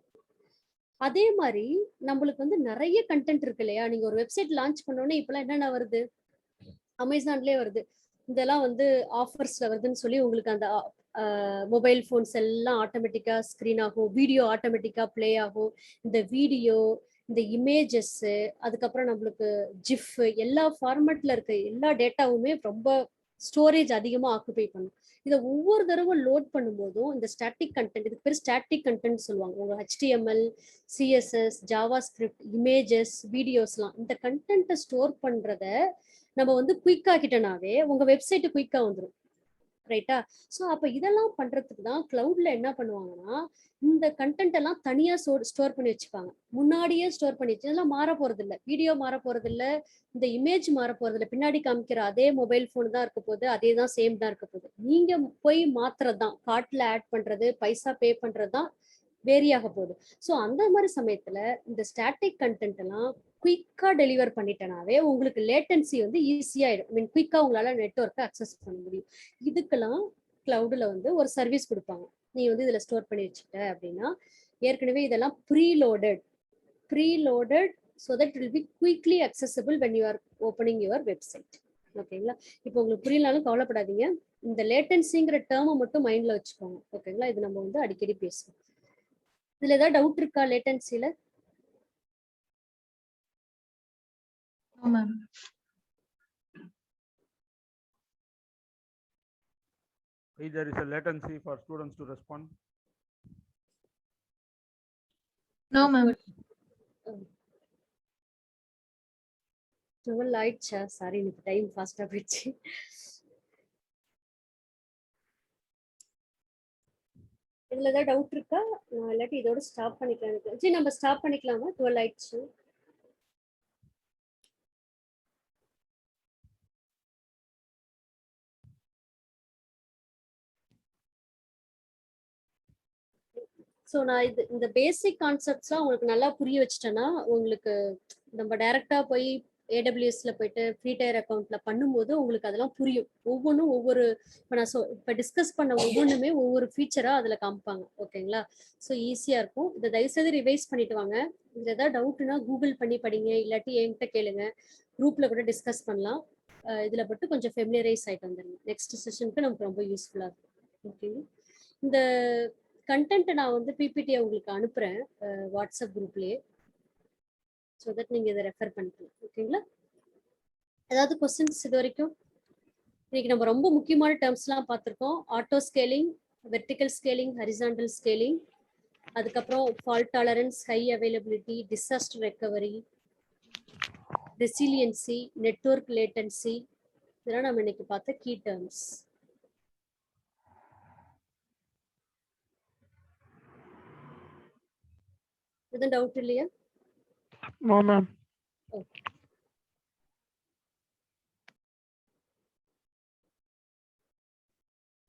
அதே மாதிரி நம்மளுக்கு வந்து நிறைய கண்டென்ட் இருக்கு இல்லையா? நீங்க ஒரு வெப்சைட் லான்ச் பண்ணோன்னே இப்பெல்லாம் என்னென்ன வருது, அமேசான்லேயே வருது, இதெல்லாம் வந்து ஆஃபர்ஸ்ல வருதுன்னு சொல்லி உங்களுக்கு அந்த மொபைல் ஃபோன்ஸ் எல்லாம் ஆட்டோமேட்டிக்கா ஸ்க்ரீன் ஆகும், வீடியோ ஆட்டோமேட்டிக்கா பிளே ஆகும். இந்த வீடியோ, இந்த இமேஜஸ், அதுக்கப்புறம் நம்மளுக்கு ஜிஃப், எல்லா ஃபார்மேட்ல இருக்க எல்லா டேட்டாவுமே ரொம்ப ஸ்டோரேஜ் அதிகமா ஆக்குபை பண்ணும். இதை ஒவ்வொரு தடவை லோட் பண்ணும்போதும் இந்த ஸ்டாட்டிக் கண்டென்ட், இதுக்கு பேர் ஸ்டாட்டிக் கண்டென்ட் சொல்லுவாங்க. உங்க HTML, CSS, Java script, images, வீடியோஸ்லாம் இந்த கண்டென்ட்டை ஸ்டோர் பண்றத நம்ம வந்து குயிக் ஆக்கிட்டனாவே உங்க வெப்சைட் குயிக்கா வந்துடும். ரைட்டா? ஸோ அப்போ இதெல்லாம் பண்றதுக்கு தான் கிளவுட்ல என்ன பண்ணுவாங்கன்னா, இந்த கண்டென்ட் எல்லாம் தனியா ஸ்டோர் பண்ணி வச்சுப்பாங்க. முன்னாடியே ஸ்டோர் பண்ணி வச்சு, இதெல்லாம் மாற போறது இல்லை, வீடியோ மாற போறது இல்லை, இந்த இமேஜ் மாற போறது இல்லை, பின்னாடி காமிக்கிற அதே மொபைல் ஃபோன் தான் இருக்க போகுது, அதே தான் சேம் தான் இருக்க போகுது. நீங்க போய் மாத்துறது தான், கார்ட்ல ஆட் பண்றது, பைசா பே பண்றது தான் வேரி ஆக போகுது. ஸோ அந்த மாதிரி சமயத்துல இந்த ஸ்டாட்டிக் கண்டென்ட் எல்லாம் குயிக்கா டெலிவர் பண்ணிட்டனாவே உங்களுக்கு லேட்டன்சி வந்து ஈஸியாயிடும். மீன் குயிக்கா உங்களால நெட்வொர்க்கை அக்சஸ் பண்ண முடியும். இதுக்கெல்லாம் கிளவுட்ல வந்து ஒரு சர்வீஸ் கொடுப்பாங்க. நீ வந்து இதுல ஸ்டோர் பண்ணி வச்சுட்ட அப்படின்னா, ஏற்கனவே இதெல்லாம் preloaded so that it will be quickly accessible when you are opening your website. ஓகேங்களா? இப்போ உங்களுக்கு புரியலனாலும் கவலைப்படாதீங்க, இந்த லேட்டன்சிங்கிற டேர்மை மட்டும் மைண்ட்ல வச்சுக்கோங்க. ஓகேங்களா? இது நம்ம வந்து அடிக்கடி பேசுவோம். இதுல ஏதாவது டவுட் இருக்கா லேட்டன்சில? No, ma'am. There is a latency for students to respond. No, ma'am. 12 ஆயிடுச்சா? சாரி, எனக்கு டைம் ஃபாஸ்டா போயிடுச்சு. இதுல ஏதாவது டவுட் இருக்கா? நான் இல்லாட்டி இதோட ஸ்டாப் பண்ணிக்கலாம். சரி, நம்ம ஸ்டாப் பண்ணிக்கலாமா? 12 ஆயிடுச்சு. ஸோ நான் இந்த பேசிக் கான்செப்ட்ஸ்லாம் உங்களுக்கு நல்லா புரிய வச்சுட்டேன்னா உங்களுக்கு நம்ம டைரக்டா போய் ஏடபிள்யூஎஸ்ல போயிட்டு ஃப்ரீ டயர் அக்கௌண்ட்ல பண்ணும்போது உங்களுக்கு அதெல்லாம் புரியும். ஒவ்வொன்றும் ஒவ்வொரு இப்போ டிஸ்கஸ் பண்ண ஒவ்வொன்றுமே ஒவ்வொரு ஃபீச்சரா அதில் காமிப்பாங்க. ஓகேங்களா? ஸோ ஈஸியாக இருக்கும். இதை தயவுசெய்து ரிவைஸ் பண்ணிட்டு வாங்க. இதில் ஏதாவது டவுட்னா கூகுள் பண்ணி படிங்க, இல்லாட்டி என்கிட்ட கேளுங்க, குரூப்ல கூட டிஸ்கஸ் பண்ணலாம். இதில் மட்டும் கொஞ்சம் ஃபெமிலியரைஸ் ஆகிட்டு வந்துடுங்க. நெக்ஸ்ட் செஷனுக்கு நமக்கு ரொம்ப யூஸ்ஃபுல்லாக இருக்கும். ஓகேங்க. இந்த கண்டென்ட்டை நான் வந்து பிபிடியை உங்களுக்கு அனுப்புகிறேன் வாட்ஸ்அப் குரூப்லேயே. ஸோ தட் நீங்கள் இதை ரெஃபர் பண்ணிக்கலாம். ஓகேங்களா? ஏதாவது கொஸ்டின்ஸ் இது வரைக்கும்? இன்னைக்கு நம்ம ரொம்ப முக்கியமான டேர்ம்ஸ்லாம் பார்த்துருக்கோம். Auto scaling, vertical scaling, horizontal scaling, அதுக்கப்புறம் fault tolerance, high availability, disaster recovery, resiliency, network latency, இதெல்லாம் நம்ம இன்னைக்கு பார்த்த கீ டேர்ம்ஸ். எதுவும் டவுட் இல்லையா? No, ma'am. Okay.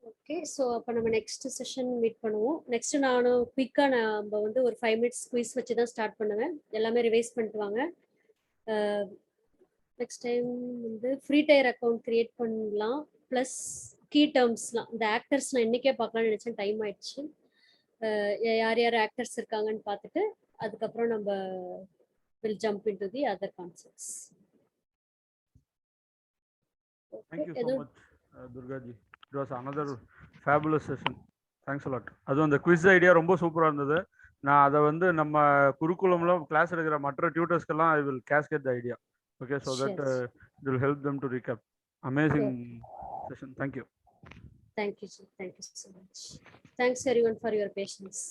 Okay, so அப்போ நம்ம நெக்ஸ்ட் செஷன் மீட் பண்ணுவோம். நெக்ஸ்ட் நானும் குயிக்காக நம்ம வந்து ஒரு 5 மினிட்ஸ் குயிஸ் வச்சு தான் ஸ்டார்ட் பண்ணுவேன். எல்லாமே ரிவைஸ் பண்ணிட்டு வாங்க. நெக்ஸ்ட் டைம் வந்து ஃப்ரீ டயர் அக்கௌண்ட் கிரியேட் பண்ணலாம், ப்ளஸ் கீ டேர்ம்ஸ்லாம். இந்த ஆக்டர்ஸ் நான் இன்றைக்கே பார்க்கலாம்னு நினச்சேன், டைம் ஆயிடுச்சு. யார் யார் ஆக்டர்ஸ் இருக்காங்கன்னு பார்த்துட்டு அதுக்கப்புறம் நம்ம will jump into the other concepts. Thank you so much, Durga ji. It was another fabulous session. Thanks a lot. அதுவும் அந்த குவிஸ் ஐடியா ரொம்ப சூப்பராக இருந்தது. நான் அதை வந்து நம்ம குருகுலம்ல கிளாஸ் எடுக்கிற மற்ற டியூட்டர்ஸ்க்கெல்லாம் I will cascade the idea. Okay, so that it will help them to recap. Amazing session. Thank you. Thank you, sir. Thank you so much. Thanks everyone for your patience.